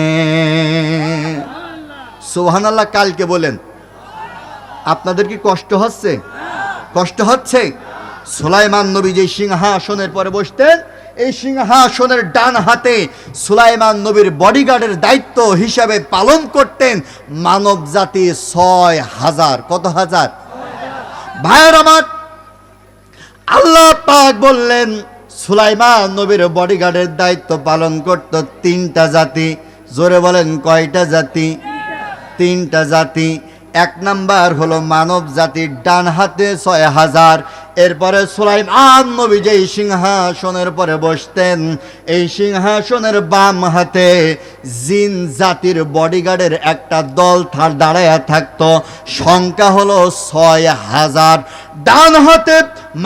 A: সুবহানাল্লাহ। কালকে বলেন, আপনাদের কি কষ্ট হচ্ছে? কষ্ট হচ্ছে? সুলাইমান নবী যে সিংহাসনের পরে বসতেন, এই সিংহাসনের ডান হাতে সুলাইমান নবীর বডিগার্ডের দায়িত্ব হিসাবে পালন করতেন মানব জাতি 6000। কত হাজার? ভাইয়ের আমার, আল্লাহ পাক বললেন সুলাইমান নবীর বডিগার্ডের দায়িত্ব পালন করত 3টা জাতি। জোরে বলেন, কয়টা জাতি? 3টা জাতি। এক নাম্বার হলো মানব জাতির ডান হাতে 6000। এরপরে সুলাইমান নবী যেই সিংহাসনের পরে বসতেন, এই সিংহাসনের বাম হাতে জিন জাতির বডিগার্ডের একটা দল দাঁড়ায়া থাকতো, সংখ্যা হলো 6000। ডান হাতে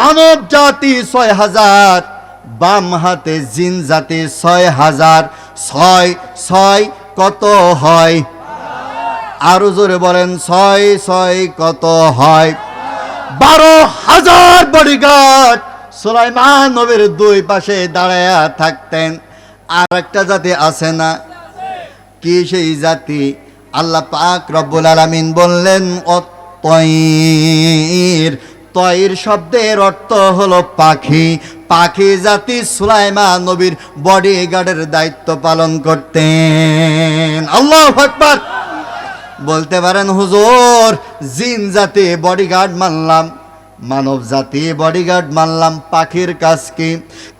A: মানব জাতি 6000, বাম হাতে জিন জাতি 6000। 6 6 কত হয়? আরো জোরে বলেন, 6 6 কত হয়? 12,000 বডিগার্ড সুলাইমান নবীর দুই পাশে দাঁড়ায়া থাকতেন। আর একটা জাতি আছে না, কি সেই জাতি? আল্লাহ পাক রব্বুল আলামিন বললেন অত্তয়ির। তয়ির শব্দের অর্থ হলো পাখি। পাখি জাতি সুলাইমান নবীর বডিগার্ডের দায়িত্ব পালন করতেন। আল্লাহু আকবার। বলতে পারেন হুজুর, জিন জাতি বডিগার্ড মানলাম, মানব জাতি বডিগার্ড মানলাম, পাখির কাজ কি?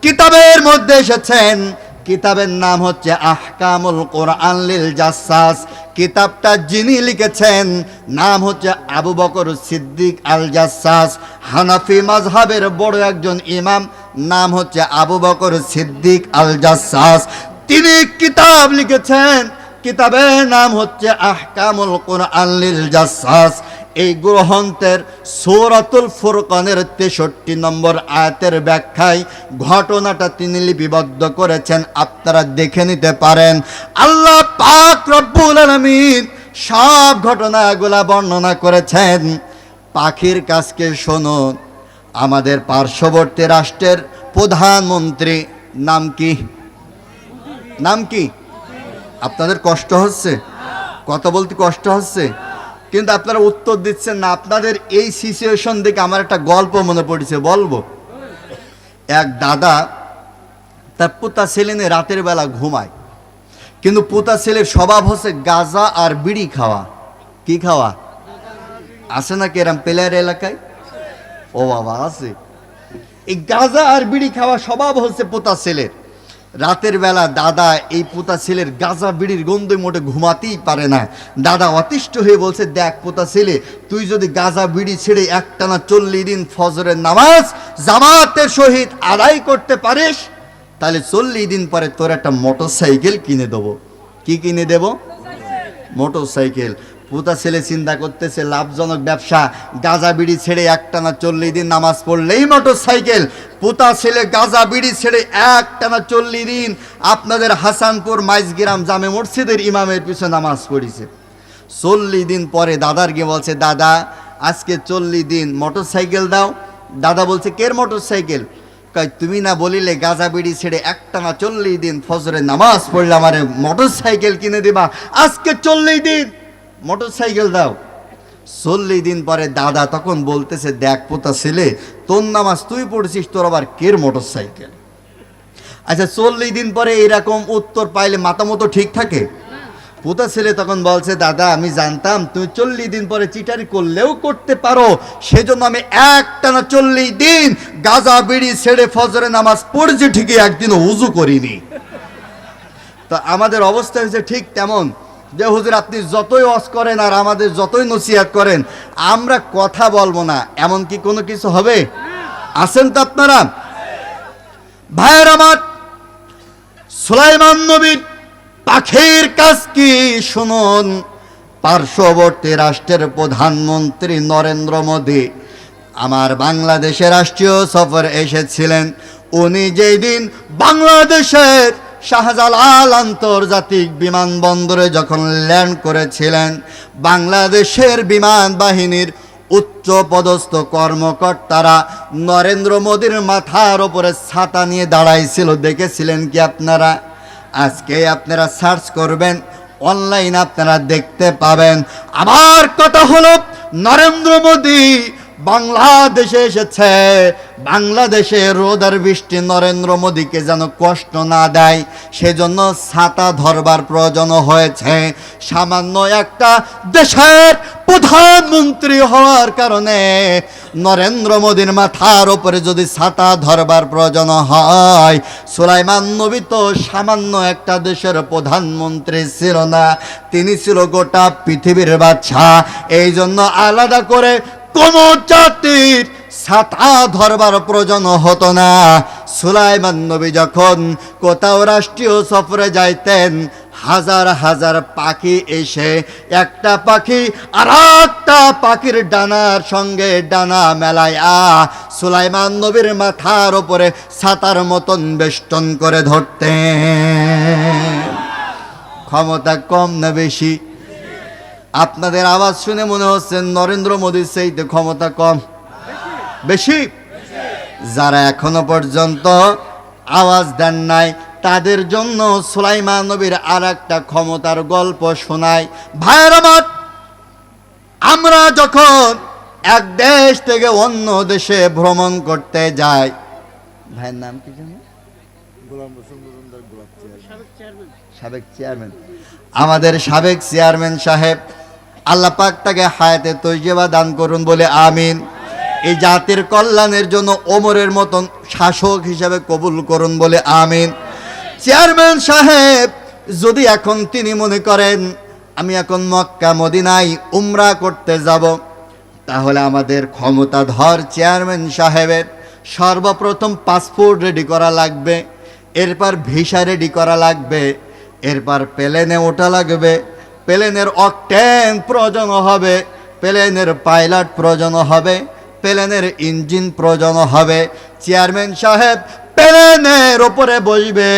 A: কিতাবের মধ্যে এসেছেন, কিতাবের নাম হচ্ছে আহকামুল কোরআন লিল জাসাস। কিতাবটা যিনি লিখেছেন নাম হচ্ছে আবু বকর সিদ্দিক আল জাসাস। হানাফি মাযহাবের বড় একজন ইমাম, নাম হচ্ছে আবু বকর সিদ্দিক আল জাসাস। তিনি কিতাব লিখেছেন, কিতাবের নাম হচ্ছে আহকামুল কোরআন লিল জাসাস। এই গ্রন্থের সূরাতুল ফুরকানের 63 নম্বর আয়াতের ব্যাখ্যায় ঘটনাটা তিনি লিপিবদ্ধ করেছেন, আপনারা দেখে নিতে পারেন। আল্লাহ পাক রব্বুল আলামিন সব ঘটনাগুলা বর্ণনা করেছেন। পাখির কাজকে শুনুন। আমাদের পার্শ্ববর্তী রাষ্ট্রের প্রধানমন্ত্রী নাম কি? নাম কি? আপনাদের কষ্ট হচ্ছে? কথা বলতে কষ্ট হচ্ছে, কিন্তু আপনারা উত্তর দিচ্ছেন না। আপনাদের এই সিচুয়েশন দেখে আমার একটা গল্প মনে পড়েছে, বলবো। এক দাদা তার পোতা ছেলে নিয়ে রাতের বেলা ঘুমায়, কিন্তু পোতা ছেলের স্বভাব হচ্ছে গাঁজা আর বিড়ি খাওয়া। কি খাওয়া? আছে নাকি এরম প্লেয়ার এলাকায়? ও বাবা, আছে। এই গাঁজা আর বিড়ি খাওয়া স্বভাব হচ্ছে পোতা ছেলের। রাতের বেলা দাদা এই পোতা ছেলের গাঁজা বিড়ির গন্ধে মোটে ঘুমাতেই পারে না। দাদা অতিষ্ঠ হয়ে বলছে, দেখ পোতা ছেলে, তুই যদি গাঁজা বিড়ি ছেড়ে একটানা 40 দিন ফজরের নামাজ জামাতের সহিত আদায় করতে পারিস, তাহলে 40 দিন পরে তোর একটা মোটরসাইকেল কিনে দেবো। কি কিনে দেব? মোটরসাইকেল। পোতা ছেলে চিন্তা করতেছে লাভজনক ব্যবসা, গাঁজা বিড়ি ছেড়ে একটানা 40 দিন নামাজ পড়লেই মোটরসাইকেল। পোতা ছেলে গাঁজা বিড়ি ছেড়ে একটানা 40 দিন আপনাদের হাসানপুর মাইজগ্রাম জামে মসজিদের ইমামের পিছনে নামাজ পড়েছে। 40 দিন পরে দাদার গিয়ে বলছে, দাদা আজকে 40 দিন মোটরসাইকেল দাও। দাদা বলছে, কের মোটরসাইকেল? কয়, তুমি না বলিলে গাঁজা বিড়ি ছেড়ে একটানা 40 দিন ফজরের নামাজ পড়লে আমারে মোটরসাইকেল কিনে দিবা, আজকে 40 দিন মোটরসাইকেল দাও। 40 দিন পরে দাদা তখন বলতেছে, দেখ পোতা ছেলে, তোর নামাজ তুই পড়ছিস, তোর আবার কের মোটরসাইকেল? আচ্ছা 40 দিন পরে এরকম উত্তর পাইলে মাথা মতো ঠিক থাকে? পোতা ছেলে তখন বলছে, দাদা আমি জানতাম তুমি 40 দিন পরে চিটারি করলেও করতে পারো, সেজন্য আমি একটানা 40 দিন গাঁজা বিড়ি ছেড়ে ফজরে নামাজ পড়ছি, ঠিকই একদিনও উজু করিনি। তো আমাদের অবস্থা হয়েছে ঠিক তেমন, যে হুজুর আপনি যতই ওয়াজ করেন আর আমাদের যতই নসিহত করেন, আমরা কথা বলবো না, এমন কি কোনো কিছু হবে? আছেন তো আপনারা? ভাইয়ের আমার, সুলাইমান নবীর পাখির কাজ কি শুনুন। পার্শ্ববর্তী রাষ্ট্রের প্রধানমন্ত্রী নরেন্দ্র মোদী আমার বাংলাদেশের রাষ্ট্রীয় সফর এসেছিলেন। উনি যেই দিন বাংলাদেশের শাহজালাল আন্তর্জাতিক বিমানবন্দরে যখন ল্যান্ড করেছিলেন, বাংলাদেশের বিমান বাহিনীর উচ্চ পদস্থ কর্মকর্তারা নরেন্দ্র মোদীর মাথার ওপরে ছাতা নিয়ে দাঁড়াইছিল। দেখেছিলেন কি আপনারা? আজকে আপনারা সার্চ করবেন, অনলাইন আপনারা দেখতে পাবেন। আমার কথা হলো, নরেন্দ্র মোদী বাংলাদেশে এসেছে, বাংলাদেশে রোদ আর বৃষ্টি নরেন্দ্র মোদীকে যেন কষ্ট না দেয়, সেজন্য ছাতা ধরবার প্রয়োজন হয়েছে। সামান্য একটা দেশের প্রধানমন্ত্রী হওয়ার কারণে নরেন্দ্র মোদীর মাথার উপরে যদি ছাতা ধরবার প্রয়োজন হয়, সুলাইমান নবী তো সামান্য একটা দেশের প্রধানমন্ত্রী ছিল না, তিনি ছিল গোটা পৃথিবীর বাদশা। এই জন্য আলাদা করে কোন জাতির ছাতা ধরবার প্রয়োজন হতো না। সুলাইমান নবী যখন কোথাও রাষ্ট্রীয় সফরে যাইতেন, হাজার হাজার পাখি এসে একটা পাখি আর একটা পাখির ডানার সঙ্গে ডানা মেলায়া সুলাইমান নবীর মাথার উপরে ছাতার মতন বেষ্টন করে ধরতেন। ক্ষমতা কম না বেশি? আপনাদের আওয়াজ শুনে মনে হচ্ছে নরেন্দ্র মোদীর চাইতে ক্ষমতা কম, বেশি? যারা এখনো পর্যন্ত আওয়াজ দেন নাই তাদের জন্য সুলাইমান নবীর আর একটা ক্ষমতার গল্প শোনাই। ভাইয়ের আমার, আমরা যখন এক দেশ থেকে অন্য দেশে ভ্রমণ করতে যাই, ভাইয়ের নাম কি জানেন? সাবেক চেয়ারম্যান, আমাদের সাবেক চেয়ারম্যান সাহেব, আল্লাহ পাক তাকে হায়াতে তৈয়বা দান করুন বলে আমিন। এই জাতির কল্যাণের জন্য ওমরের মতন শাসক হিসাবে কবুল করুন বলে আমিন। চেয়ারম্যান সাহেব যদি এখন তিনি মনে করেন আমি এখন মক্কা মদিনায় উমরা করতে যাব, তাহলে আমাদের ক্ষমতাধর চেয়ারম্যান সাহেবের সর্বপ্রথম পাসপোর্ট রেডি করা লাগবে, এরপর ভিসা রেডি করা লাগবে, এরপর প্লেনে ওঠা লাগবে, প্লেনের অকটেন প্রয়োজন হবে, প্লেনের পাইলট প্রয়োজন হবে, প্লেনের ইঞ্জিন প্রয়োজন হবে। চেয়ারম্যান সাহেব প্লেনের ওপরে বসবে,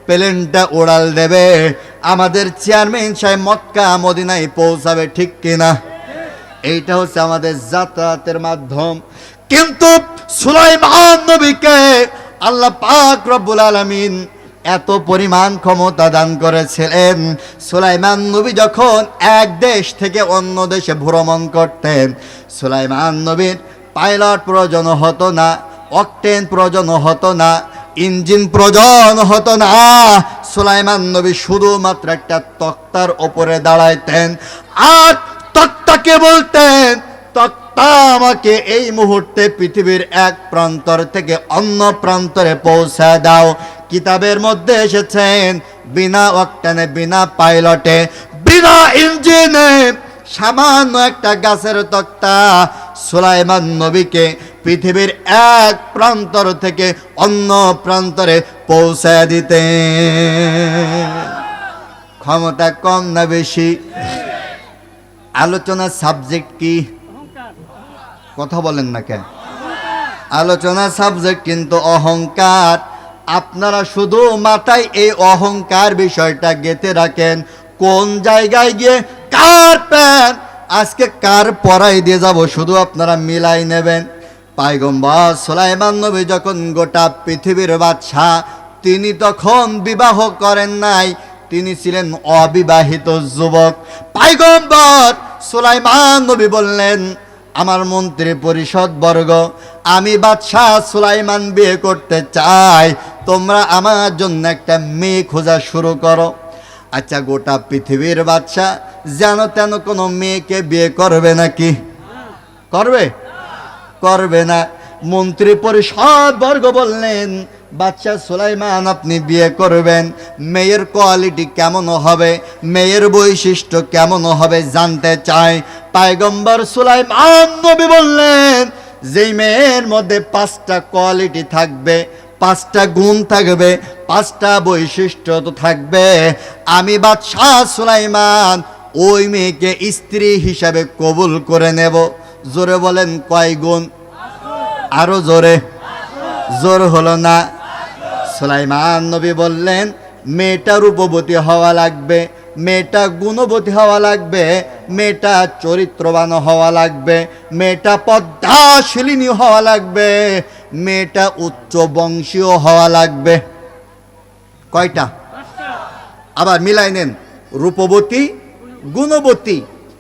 A: প্লেনটা উড়াল দেবে, আমাদের চেয়ারম্যান সাহেব মক্কা মদিনায় পৌঁছাবে, ঠিক কিনা? এইটা হচ্ছে আমাদের যাতায়াতের মাধ্যম। কিন্তু সুলাইমান নবীকে আল্লাহ পাক রব্বুল আলামিন এত পরিমাণ ক্ষমতা দান করেছিলেন, সুলাইমান নবী যখন এক দেশ থেকে অন্য দেশে ভ্রমণ করতেন, সুলাইমান নবীর পাইলট প্রয়োজন হতো না, অকটেন প্রয়োজন হতো না, ইঞ্জিন প্রয়োজন হতো না। সুলাইমান নবী শুধুমাত্র একটা তক্তার ওপরে দাঁড়াইতেন আর তক্তাকে বলতেন, তক্তা আমাকে এই মুহূর্তে পৃথিবীর এক প্রান্তর থেকে অন্য প্রান্তরে পৌঁছে দাও। কিতাবের মধ্যে এসেছেন বিনা অকটেনে, বিনা পাইলটে, বিনা ইঞ্জিনে সামান্য একটা গাছের তক্তা সুলাইমান নবীকে পৃথিবীর এক প্রান্তর থেকে অন্য প্রান্তরে পৌঁছে দিতে। ক্ষমতা কম না বেশি? আলোচনার সাবজেক্ট কি? কথা বলেন না কেন? আলোচনার সাবজেক্ট কিন্তু অহংকার। আপনারা শুধু মাথায় এই অহংকার বিষয়টা গেঁথে রাখেন। কোন জায়গায় গিয়ে কার প্যান আজকে কার পরাই দিয়ে যাব শুধু আপনারা মিলাই নেবেন। পয়গম্বর সুলাইমান নবী যখন গোটা পৃথিবীর বাদশাহ, তিনি তখন বিবাহ করেন নাই, তিনি ছিলেন অবিবাহিত যুবক। পয়গম্বর সুলাইমান নবী বললেন, আমার মন্ত্রী পরিষদ বর্গ, আমি বাদশাহ সুলাইমান বিয়ে করতে চাই, তোমরা আমার জন্য একটা মেয়ে খোঁজা শুরু করো। আচ্ছা, গোটা পৃথিবীর বাদশাহ যেন তেন কোনো মেয়েকে বিয়ে করবে নাকি? করবে? করবে না। মন্ত্রী পরিষদ বর্গ বললেন, বাদশাহ সুলাইমান আপনি বিয়ে করবেন, মেয়ের কোয়ালিটি কেমন হবে, মেয়ের বৈশিষ্ট্য কেমন হবে জানতে চাই। পয়গম্বর সুলাইমান নবী বললেন, যেই মেয়ের মধ্যে 5টা কোয়ালিটি থাকবে, 5টা গুণ থাকবে, 5টা বৈশিষ্ট্য তো থাকবে, আমি বাদশাহ সুলাইমান ওই মেয়েকে স্ত্রী হিসাবে কবুল করে নেব। জোরে বলেন কয় গুণ? আরো জোরে। জোর হলো না। সুলাইমান নবী বললেন, মেয়েটা রূপবতী হওয়া লাগবে, মেয়েটা গুণবতী হওয়া লাগবে, মেয়েটা চরিত্রবান হওয়া লাগবে, মেয়েটা পদ্মাশিলিনী হওয়া লাগবে, মেয়েটা উচ্চ বংশীয় হওয়া লাগবে। কয়টা? আবার মিলাই নেন, রূপবতী, গুণবতী,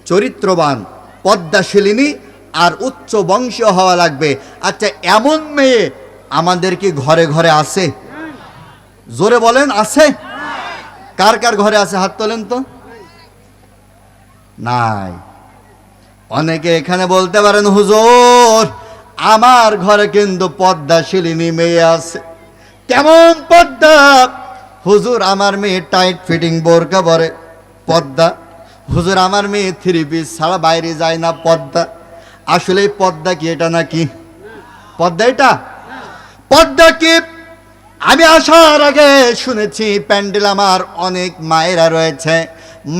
A: চরিত্রবান, পদ্মাশিলিনী আর উচ্চ বংশীয় হওয়া লাগবে। আচ্ছা, এমন মেয়ে আমাদের কি ঘরে ঘরে আছে? জোরে বলেন, আছে? কার কার ঘরে আছে হাত তোলেন তো। নাই। অনেকে এখানে বলতে পারেন, হুজুর আমার ঘরে কিন্তু পর্দাশীলিনী মেয়ে আছে। কেমন পর্দা? হুজুর আমার মেয়ে টাইট ফিটিং বোরকা পরে, পর্দা। হুজুর আমার মেয়ে থ্রি পিস ছাড়া বাইরে যায় না, পর্দা। আসলে পর্দা কি এটা নাকি? পর্দা এটা? পর্দা কি? আমি আসার আগে শুনেছি প্যান্ডেল আমার অনেক মায়েরা রয়েছে,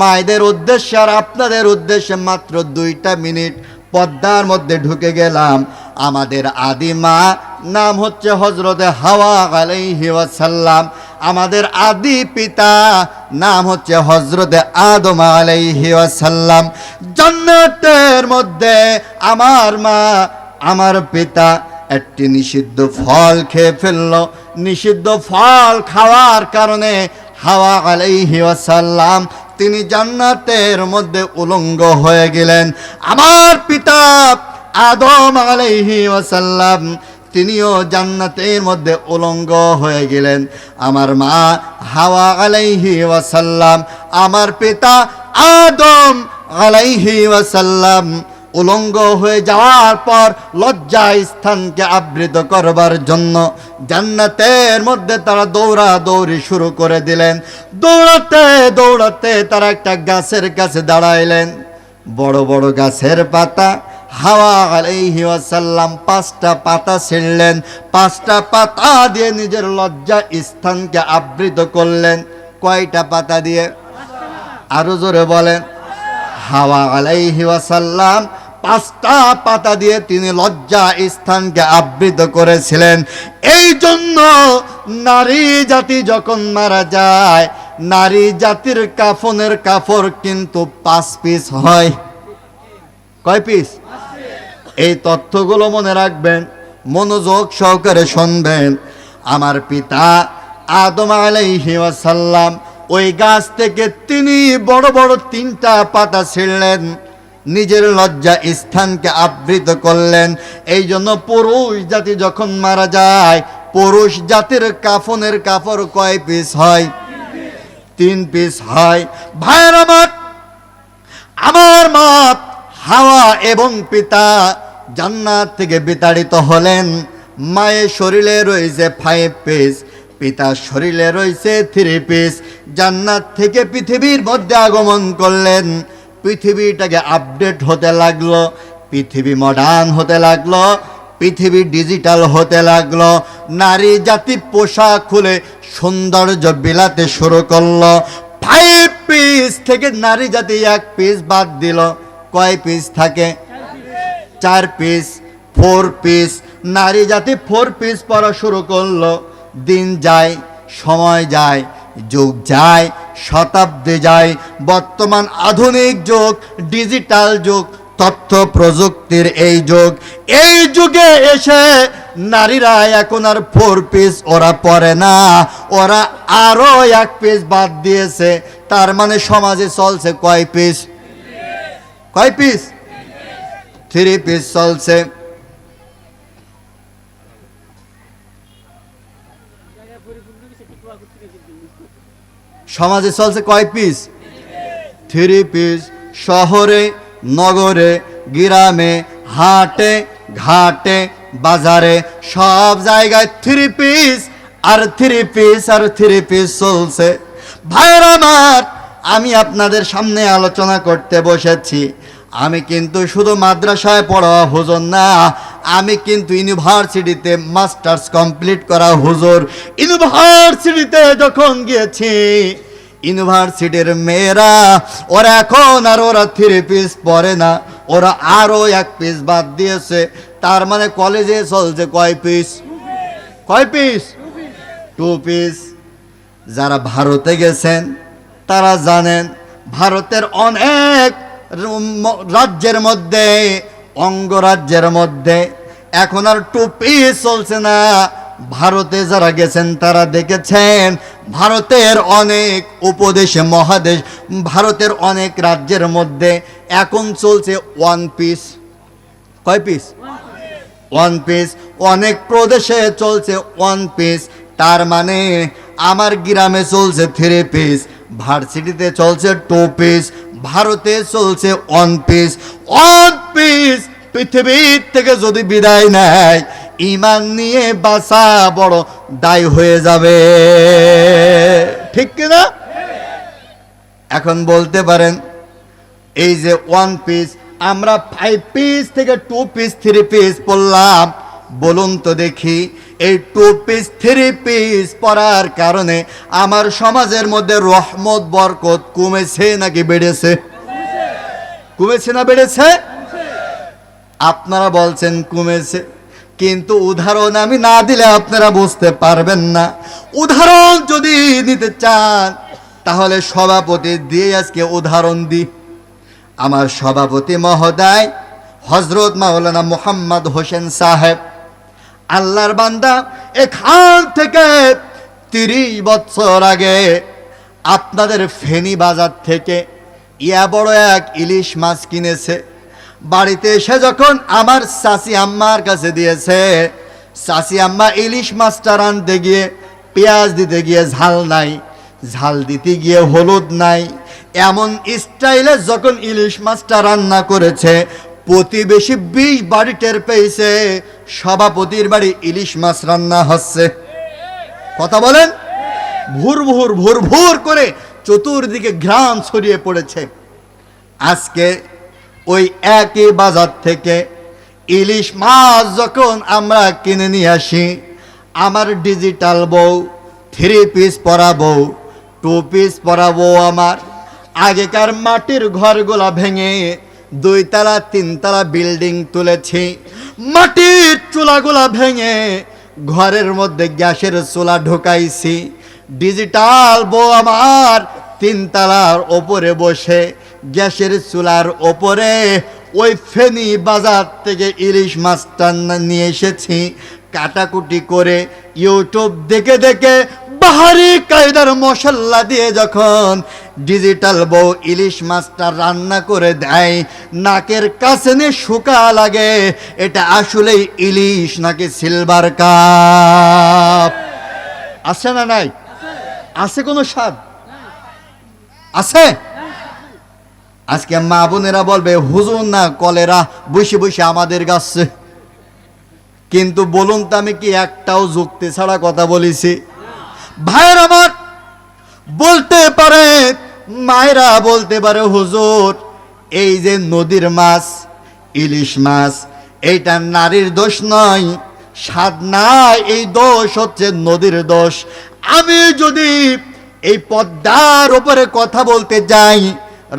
A: মায়েদের উদ্দেশ্যে আর আপনাদের উদ্দেশ্যে মাত্র 2টা মিনিট পর্দার মধ্যে ঢুকে গেলাম। আমাদের আদি মা নাম হচ্ছে হযরতে হাওয়া আলাইহি ওয়াসাল্লাম, আমাদের আদি পিতা নাম হচ্ছে হযরতে আদম আলাইহি ওয়াসাল্লাম। জান্নাতের মধ্যে আমার মা আমার পিতা একটি নিষিদ্ধ ফল খেয়ে ফেলল। নিষিদ্ধ ফল খাওয়ার কারণে হাওয়া আলাইহি ওয়াসাল্লাম তিনি জান্নাতের মধ্যে উলঙ্গ হয়ে গেলেন। আমার পিতা আদম আলাইহি ওয়াসাল্লাম তিনিও জান্নাতের মধ্যে উলঙ্গ হয়ে গেলেন। আমার মা হাওয়া আলাইহি ওয়াসাল্লাম, আমার পিতা আদম আলাইহি ওয়াসাল্লাম উলঙ্গ হয়ে যাওয়ার পর লজ্জা স্থানকে আবৃত করবার জন্য জান্নাতের মধ্যে তারা দৌড়াদৌড়ি শুরু করে দিলেন। দৌড়াতে দৌড়াতে তারা একটা গাছের কাছে দাঁড়াইলেন। বড় বড় গাছের পাতা। হাওয়া আলাইহি ওয়াসাল্লাম 5টা পাতা ছিঁড়লেন, 5টা পাতা দিয়ে নিজের লজ্জা স্থানকে আবৃত করলেন। কয়টা পাতা দিয়ে? আরো জোরে বলেন। হাওয়া আলাইহি ওয়াসাল্লাম 5টা পাতা দিয়ে তিনি লজ্জা স্থানকে আবৃত করেছিলেন। এই জন্য নারী জাতি যখন মারা যায়, নারী জাতির কাফনের কাপড় কিন্তু 5 পিস হয়। কয় পিস? এই তথ্যগুলো মনে রাখবেন, মনোযোগ সহকারে শুনবেন। আমার পিতা আদম আলাইহি ওয়াসাল্লাম ওই গাছ থেকে তিনি বড় বড় 3টা পাতা ছিঁড়লেন, নিজের লজ্জা স্থানকে আবৃত করলেন। এই জন্য পুরুষ জাতি যখন মারা যায়, পুরুষ জাতির কাফনের কাপড় কয় পিস হয়? 3 পিস হয়। ভাইয়ের আমার মা হাওয়া এবং পিতা জান্নাত থেকে বিতাড়িত হলেন। মায়ের শরীরে রয়েছে 5 পিস, পিতার শরীরে রয়েছে 3 পিস। জান্নাত থেকে পৃথিবীর মধ্যে আগমন করলেন। পৃথিবীটাকে আপডেট হতে লাগলো, পৃথিবী মডার্ন হতে লাগলো, পৃথিবী ডিজিটাল হতে লাগলো। নারী জাতি পোশাক খুলে সৌন্দর্য বিলাতে শুরু করলো। 5 পিস থেকে নারী জাতি 1 পিস বাদ দিল। কয় পিস থাকে? 4 পিস। 4 পিস। নারী জাতি 4 পিস পরা শুরু করলো। দিন যায়, সময় যায়, যুগ যায়, শতাব্দী যায়, বর্তমান আধুনিক যুগ, ডিজিটাল যুগ, তথ্য প্রযুক্তির এই যুগ। এই যুগে এসে নারীরা এখন আর 4 পিস ওরা পরে না, ওরা আরো 1 পিস বাদ দিয়েছে। তার মানে সমাজে চলছে কয় পিস? কয় পিস? 3 পিস চলছে। সমাজে চলছে কয় পিস? 3 পিস। শহরে, নগরে, গ্রামে, হাটে, ঘাটে, বাজারে, সব জায়গায় 3 পিস আর 3 পিস আর 3 পিস চলছে। ভাইরা আমার, আমি আপনাদের সামনে আলোচনা করতে বসেছি। আমি কিন্তু শুধু মাদ্রাসায় পড়া হুজুর না, আমি কিন্তু ইউনিভার্সিটিতে মাস্টার্স কমপ্লিট করা হুজুর। ইউনিভার্সিটিতে যখন গিয়েছি, ইউনিভার্সিটির মেয়েরা ওরা এখন আর ওরা 3 পিস পরে না, ওরা আরো 1 পিস বাদ দিয়েছে। তার মানে কলেজে চলছে কয় পিস? কয় পিস? 2 পিস। যারা ভারতে গেছেন তারা জানেন, ভারতের অনেক রাজ্যের মধ্যে, অঙ্গরাজ্যের মধ্যে এখন আর 2 পিস চলছে না। ভারতে যারা গেছেন তারা দেখেছেন, ভারতের অনেক উপদেশে, মহাদেশ, ভারতের অনেক রাজ্যের মধ্যে এখন চলছে 1 পিস। কয় পিস? 1 পিস। অনেক প্রদেশে চলছে 1 পিস। তার মানে আমার গ্রামে চলছে 3 পিস, ভার্সিটিতে চলছে 2 পিস, ভারতে চলছে ওয়ান পিস পৃথিবীর থেকে যদি বিদায় নেয় ঈমান নিয়ে বাঁচা বড় দায় হয়ে যাবে, ঠিক কিনা? এখন বলতে পারেন এই যে ওয়ান পিস, আমরা 5 পিস থেকে 2 পিস 3 পিস পড়লাম, বলুন তো দেখি এই 2 পিস 3 পিস পড়ার কারণে আমার সমাজের মধ্যে রহমত বরকত কমেছে নাকি বেড়েছে? কমেছে না বেড়েছে? আপনারা বলছেন কমেছে, কিন্তু উদাহরণ আমি না দিলে আপনারা বুঝতে পারবেন না। উদাহরণ যদি নিতে চান তাহলে সভাপতি দিয়ে আজকে উদাহরণ দিই। আমার সভাপতি মহোদয় হযরত মাওলানা মুহাম্মদ হোসেন সাহেব, আল্লাহর বান্দা, এখান থেকে 30 বছর আগে আপনাদের ফেনী বাজার থেকে ইয়া বড় এক ইলিশ মাছ কিনেছে। বাড়িতে এসে যখন আমার চাচি আম্মার কাছে দিয়েছে, চাচি আম্মা ইলিশ মাছটা রাঁধতে গিয়ে পেঁয়াজ দিতে গিয়ে ঝাল নাই, ঝাল দিতে গিয়ে হলুদ নাই, এমন স্টাইলে যখন ইলিশ মাছটা রান্না করেছে, প্রতিবেশী 20 বাড়ি টের পেয়েছে সভাপতির বাড়ি ইলিশ মাছ রান্না হচ্ছে। কথা বলেন, ভুর ভুর ভুর ভুর করে চতুর্দিকে ঘ্রাণ ছড়িয়ে পড়েছে। আজকে ওই একই বাজার থেকে ইলিশ মাছ যখন আমরা কিনে নিয়ে আসি, আমার ডিজিটাল বউ 3 পিস পরা বউ 2 পিস পরা বউ আমার আগেকার মাটির ঘরগুলা ভেঙে 2 তলা 3 তলা বিল্ডিং তুলেছি, মাটির চুলাগুলা ভেঙে ঘরের মধ্যে গ্যাসের চুলা ঢোকাইছি। ডিজিটাল বউ আমার 3 তলার ওপরে বসে গ্যাসের চুলার ওপরে ওই ফেনী বাজার থেকে ইলিশ মাছটা নিয়ে এসেছি, কাটাকুটি করে ইউটিউব দেখে দেখে বাহারি কায়দার মশলা দিয়ে যখন ডিজিটাল বউ ইলিশ মাছটা রান্না করে দেয়, নাকের কাছে নিয়ে শুকা লাগে এটা আসলেই ইলিশ নাকি সিলভার কাপ। আছে না নাই? আছে কোনো স্বাদ? আছে? আজকে মা বোনেরা বলবে হুজুর না কলেরা বসে বসে আমাদের গাছে, কিন্তু বলুন তো আমি কি একটাও যুক্তি ছাড়া কথা বলেছি? ভাইয়ের আমার বলতে পারে, মায়েরা বলতে পারে হুজুর এই যে নদীর মাছ ইলিশ মাছ এইটা নারীর দোষ নয়, স্বাদ নাই, এই দোষ হচ্ছে নদীর দোষ। আমি যদি এই পদ্মার উপরে কথা বলতে যাই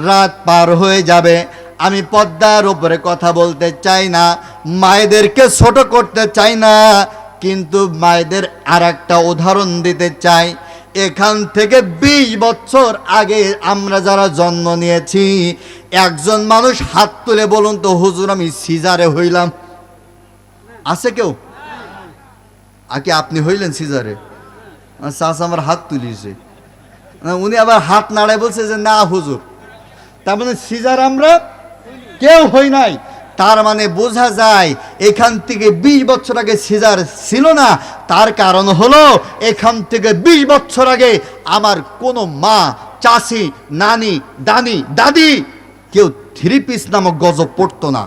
A: রাত পার হয়ে যাবে, আমি পদ্মার উপরে কথা বলতে চাই না, মায়েদেরকে ছোট করতে চাই না, কিন্তু মায়েদের আর একটা উদাহরণ দিতে চাই। এখান থেকে 20 বছর আগে আমরা যারা জন্ম নিয়েছি, একজন মানুষ হাত তুলে বলুন তো হুজুর আমি সিজারে হইলাম? আছে কেউ? আগে আপনি হইলেন সিজারে? চাচা আমার হাত তুলিছে, উনি আবার হাত নাড়ায় বলছে যে না হুজুর, তার মানে সিজার আমরা কেউ হই নাই। তার মানে বোঝা যায় এখান থেকে 20 বছর আগে সিজার ছিল না। তার কারণ হলো এখান থেকে 20 বছর আগে আমার কোনো মা, চাচি, নানি, দাদি কেউ 3 পিস নামক গজব পড়তো না।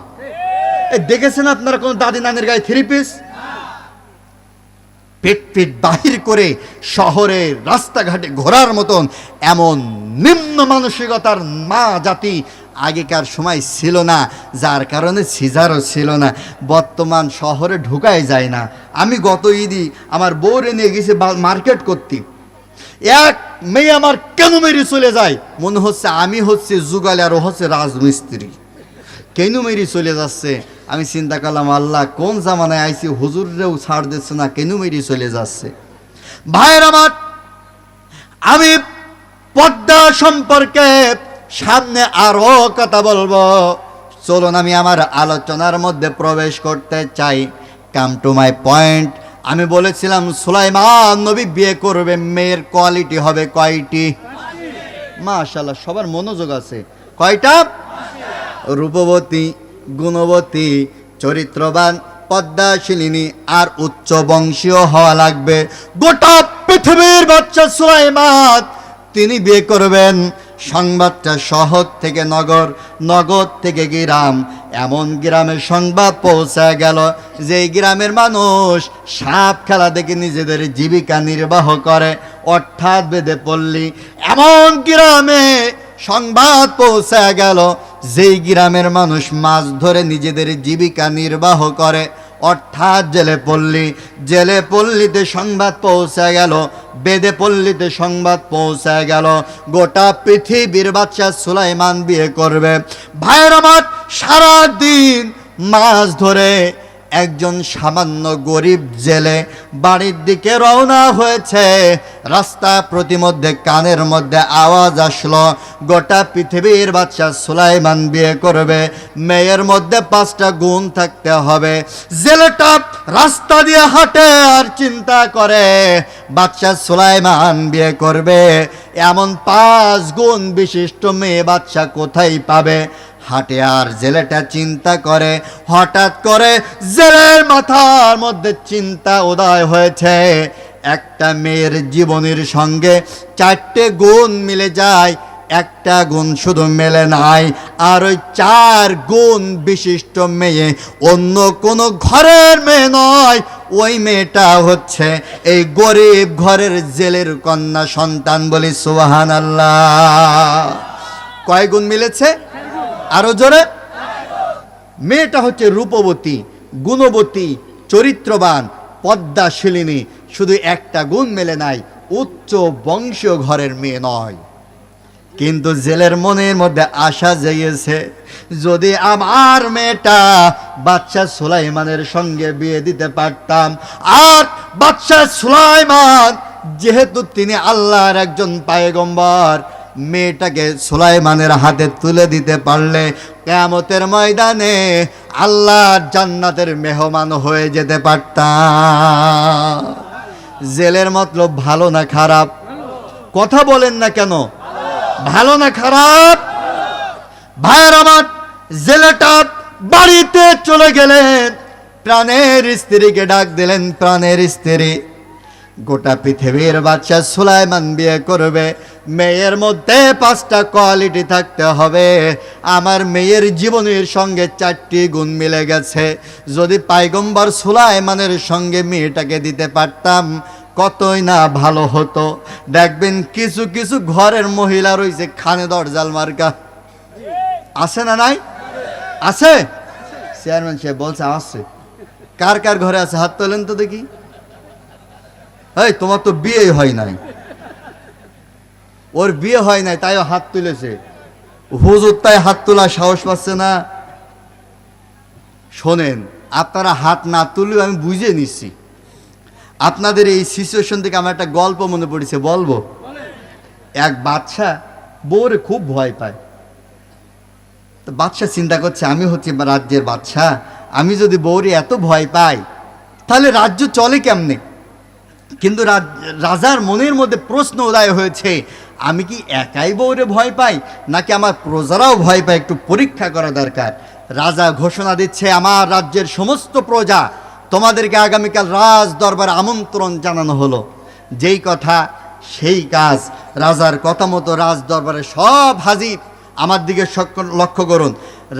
A: দেখেছেন আপনারা কোন দাদি নানির গায়ে 3 পিস? পেট বাহির করে শহরে রাস্তাঘাটে ঘোরার মতন এমন নিম্ন মানসিকতার মা জাতি আগেকার সময় ছিল না, যার কারণে সিজারও ছিল না। বর্তমান শহরে ঢুকাই যায় না। আমি গত ঈদই আমার বউরে নিয়ে গেছি মার্কেট করতে, এক মেয়ে আমার কেন মেরে চলে যায়, মনে হচ্ছে আমি হচ্ছে যুগালি আর ও হচ্ছে রাজমিস্ত্রি, কেন মেরে চলে যাচ্ছে। আমি চিন্তা করলাম আল্লাহ কোন জামানায় আইছি, হুজুররেও ছাড় দিচ্ছে না, কেন মেরে চলে যাচ্ছে। ভাইয়ের আমার, আমি পদ্মা সম্পর্কে সামনে আরো কথা বলবো, চলুন আমি আমার আলোচনার মধ্যে প্রবেশ করতে চাই। Come to my point. আমি বলেছিলাম সুলাইমান নবী বিয়ে করবে, মেয়ের কোয়ালিটি হবে কয়টি? মাশাআল্লাহ, সবার মনোযোগ আছে। কয়টা? রূপবতী, গুণবতী, চরিত্রবান, পদ্মাশিলিনী আর উচ্চ বংশীয় হওয়া লাগবে। গোটা পৃথিবীর বাচ্চা সুলাইমান তিনি বিয়ে করবেন। সংবাদটা শহর থেকে নগর, নগর থেকে গ্রাম, এমন গ্রামের সংবাদ পৌঁছে গেল যে গ্রামের মানুষ সাপ খেলা দেখে নিজেদের জীবিকা নির্বাহ করে, অর্থাৎ বেদে পল্লী। এমন গ্রামে সংবাদ পৌঁছে গেল যেই গ্রামের মানুষ মাছ ধরে নিজেদের জীবিকা নির্বাহ করে, অর্থাৎ জেলে পল্লী। জেলে পল্লীতে সংবাদ পৌঁছে গেল, বেদে পল্লীতে সংবাদ পৌঁছে গেল গোটা পৃথিবীর বাদশা সুলাইমান বিয়ে করবে। ভাইয়ের আমার, সারাদিন মাছ ধরে একজন সামান্য গরিব জেলে বাড়ির দিকে রওনা হয়েছে। রাস্তা প্রতিমধ্যে কানের মধ্যে আওয়াজ আসলো, গোটা পৃথিবীর বাদশা সুলাইমান বিয়ে করবে, মেয়ের মধ্যে 5টা গুণ থাকতে হবে। জেলেটা রাস্তা দিয়ে হাঁটে আর চিন্তা করে বাদশা সুলাইমান বিয়ে করবে, এমন 5 গুণ বিশিষ্ট মেয়ে বাদশা কোথায় পাবে? হাটে আর জেলেটা চিন্তা করে, হঠাৎ করে জেলের মাথার মধ্যে চিন্তা উদয় হয়েছে, একটা মেয়ের জীবনের সঙ্গে 4টে গুণ মিলে যায়, একটা গুণ শুধু মেলে নাই। আর ওই 4 গুণ বিশিষ্ট মেয়ে অন্য কোনো ঘরের মেয়ে নয়, ওই মেয়েটা হচ্ছে এই গরিব ঘরের জেলের কন্যা সন্তান। বলি সুবহানাল্লাহ। কয় গুণ মিলেছে? আরো জোরে। মেয়েটা হচ্ছে রূপবতী, গুণবতী, চরিত্রবান, পদ্মাশিলিনী। শুধু একটা গুণ মেলে নাই, উচ্চ বংশীয় ঘরের মেয়ে নয়। কিন্তু জেলের মনের মধ্যে আশা জেগেছে, যদি আমার মেয়েটা বাদশা সুলাইমানের সঙ্গে বিয়ে দিতে পারতাম, আর বাদশা সুলাইমান যেহেতু তিনি আল্লাহর একজন পয়গম্বর, মেয়েটাকে সুলাইমানের হাতে তুলে দিতে পারলে কিয়ামতের ময়দানে আল্লাহর জান্নাতের মেহমান হয়ে যেতে পারতাম। জেলের মতলব ভালো না খারাপ? কথা বলেন না কেন? ভালো না খারাপ? ভাইয়ের আমার, জেলেটা বাড়িতে চলে গেলেন, প্রাণের স্ত্রীকে ডাক দিলেন, প্রাণের স্ত্রী, গোটা পৃথিবীর বাদশা সুলাইমান বিয়ে করবে, মেয়ের মধ্যে 5টা কোয়ালিটি থাকতে হবে। আমার মেয়ের জীবনের সঙ্গে 4টি গুণ মিলে গেছে। যদি পয়গম্বর সুলাইমানের সঙ্গে মেয়েটাকে দিতে পারতাম কতই না ভালো হতো। দেখবেন কিছু কিছু ঘরের মহিলা রয়েছে খানে দরজাল মার্কা, আছে না নাই? আছে। চেয়ারম্যান সাহেব বলছে আছে। কার কার ঘরে আছে হাত তোলেন তো দেখি। এই তোমার তো বিয়ে হয় নাই। ওর বিয়ে হয় নাই তাই হাত তুলেছে। হুজুর তাই হাত তোলা সাহস পাচ্ছে না। শোনেন, আপনারা হাত না তুললেও আমি বুঝে নিচ্ছি। আপনাদের এই সিচুয়েশন থেকে আমার একটা গল্প মনে পড়েছে, বলবো। এক বাদশা বউরে খুব ভয় পায়। তো বাদশা চিন্তা করছে, আমি হচ্ছি রাজ্যের বাদশা, আমি যদি বউরে এত ভয় পাই তাহলে রাজ্য চলে কেমনে? কিন্তু রাজার মনের মধ্যে প্রশ্ন উদয় হয়েছে, আমি কি একাই বউরে ভয় পাই নাকি আমার প্রজারাও ভয় পায়? একটু পরীক্ষা করা দরকার। রাজা ঘোষণা দিচ্ছে, আমার রাজ্যের সমস্ত প্রজা, তোমাদেরকে আগামীকাল রাজ দরবারে আমন্ত্রণ জানানো হলো। যেই কথা সেই কাজ। রাজার কথা মতো রাজ দরবারে সব হাজির। আমার দিকে লক্ষ্য করুন।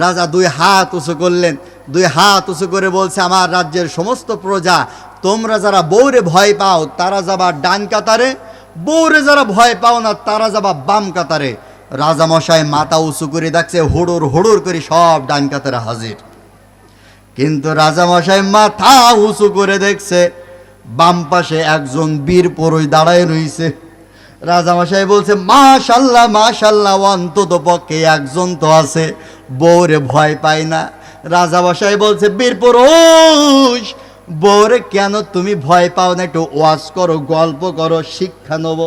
A: রাজা 2 হাত উঁচু করলেন, 2 হাত উঁচু করে বলছে, আমার রাজ্যের সমস্ত প্রজা, তোমরা যারা বউরে ভয় পাও তারা যাবা ডান কাতারে, বউরে যারা ভয় পাও না তারা যাবা বাম কাতারে। রাজামশাই মাথা উঁচু করে দেখছে, হুড়ুর হুড়ুর করে সব ডান কাতারে হাজির। কিন্তু রাজামশাই মাথা উঁচু করে দেখছে বাম পাশে একজন বীর পুরুষ দাঁড়ায় রইছে। রাজামশাই বলছে, মাশাল্লাহ মাশাল্লাহ, অন্তত পক্ষে একজন তো আছে, বউরে ভয় পায় না। রাজামশাই বলছে, বীর পুরুষ, বউরে কেন তুমি ভয় পাও না? একটু ওয়াজ করো, গল্প করো, শিক্ষা নেব।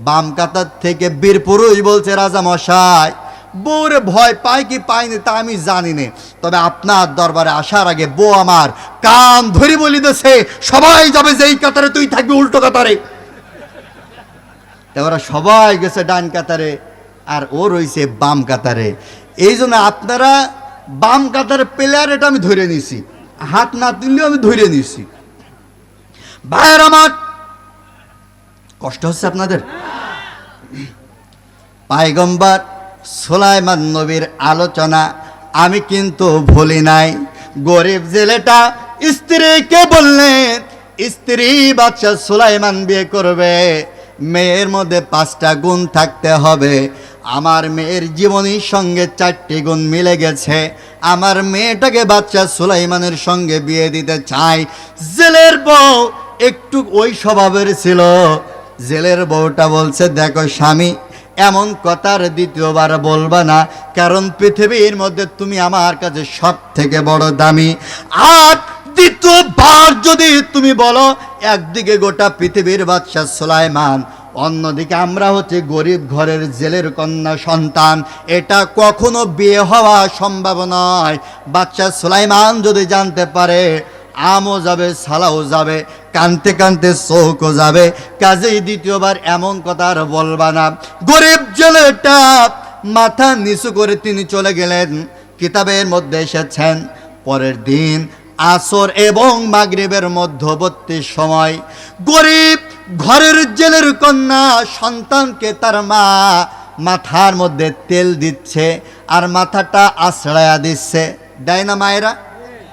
A: বাম কাতার থেকে বীর পুরুষ বলছে, রাজামশাই, বউরে ভয় পায় কি পায়নি তা আমি জানি না, তবে আপনার দরবারে আসার আগে বউ আমার কান ধরে বলিতেছে, সবাই যাবে যেই কাতারে, তুই থাকবি উল্টো কাতারে। ওরা সবাই গেছে ডান কাতারে আর ও রয়েছে বাম কাতারে। এই জন্য আপনারা বাম কাতারে প্লেয়ার, এটা আমি ধরে নিছি, হাত না তুললেও আমি ধরে নিছি। ভাইয়ের আমার, কষ্ট হচ্ছে আপনাদের? পয়গম্বর সুলাইমান নবীর আলোচনা আমি কিন্তু ভুলি নাই। গরিব জেলেটা স্ত্রীকে বললেন, স্ত্রী বাদশা সুলাইমান বিয়ে করবে, মেয়ের মধ্যে 5টা গুণ থাকতে হবে। আমার মেয়ের জীবনীর সঙ্গে 4টি গুণ মিলে গেছে, আমার মেয়েটাকে বাদশা সুলাইমানের সঙ্গে বিয়ে দিতে চাই। জেলের বউ একটু ওই স্বভাবের ছিল। জেলের বউটা বলছে, দেখো স্বামী, এমন কথার দ্বিতীয়বার বলবা না, কারণ পৃথিবীর মধ্যে তুমি আমার কাছে সব থেকে বড় দামি। আর দ্বিতীয়বার যদি তুমি বলো, একদিকে গোটা পৃথিবীর বাদশা সুলাইমান, অন্যদিকে আমরা হচ্ছে গরিব ঘরের জেলের কন্যা সন্তান, এটা কখনো বিয়ে হওয়া সম্ভব নয়। বাদশা সুলাইমান যদি জানতে পারে, আমও যাবে, সালাও যাবে, কানতে কানতে চৌকও যাবে। কাজেই দ্বিতীয়বার এমন কথা আর বলবা না। গরিব জেলেটা মাথা নিচু করে তিনি চলে গেলেন। কিতাবের মধ্যে এসেছেন, পরের দিন আসর এবং মাগরিবের মধ্যবর্তী সময় গরিব ঘরের জেলের কন্যা সন্তানকে তার মা মাথার মধ্যে তেল দিচ্ছে আর মাথাটা আশ্রয়া দিচ্ছে। দেয় না মায়েরা?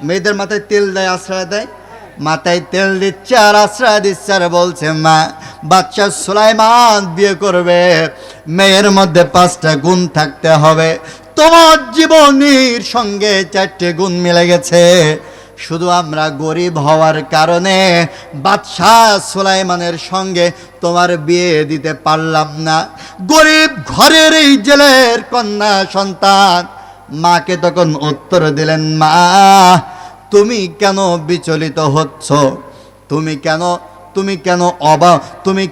A: মেয়েদের মাথায় তেল দেয়, আশ্রয় দেয়, মাথায় তেল দিচ্ছে আর আশ্রয় দিচ্ছে, আর বলছে, মা, বাদশা সুলাইমান বিয়ে করবে, মেয়ের মধ্যে 5টা গুণ থাকতে হবে। তোমার জীবনীর সঙ্গে 4টে গুণ মিলে গেছে, শুধু আমরা গরিব হওয়ার কারণে বাদশাহ সুলাইমানের সঙ্গে তোমার বিয়ে দিতে পারলাম না। গরিব ঘরের এই জেলের কন্যা সন্তান মাকে তখন উত্তর দিলেন, মা, তুমি কেন বিচলিত হচ্ছ? তুমি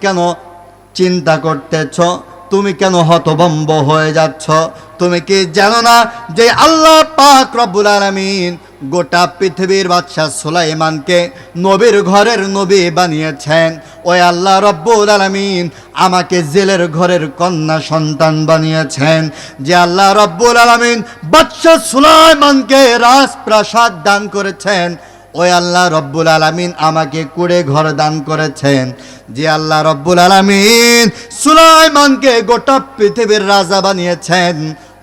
A: কেন চিন্তা করতেছ? তুমি কেন হতভম্ব হয়ে যাচ্ছ? তুমি কি জানো না যে আল্লাহ পাক রব্বুল আলামিন গোটা পৃথিবীর বাদশাহ সুলাইমানকে নবীর ঘরের নবী বানিয়েছেন? ওই আল্লাহ রব্বুল আলামিন আমাকে জেলের ঘরের কন্যা সন্তান বানিয়েছেন। যে আল্লাহ রব্বুল আলামিন বাদশাহ সুলাইমানকে রাজপ্রাসাদ দান করেছেন, ওই আল্লাহ রব্বুল আলামিন আমাকে কুড়ে ঘর দান করেছেন। যে আল্লাহ রব্বুল আলামিন সুলাইমানকে গোটা পৃথিবীর রাজা বানিয়েছেন,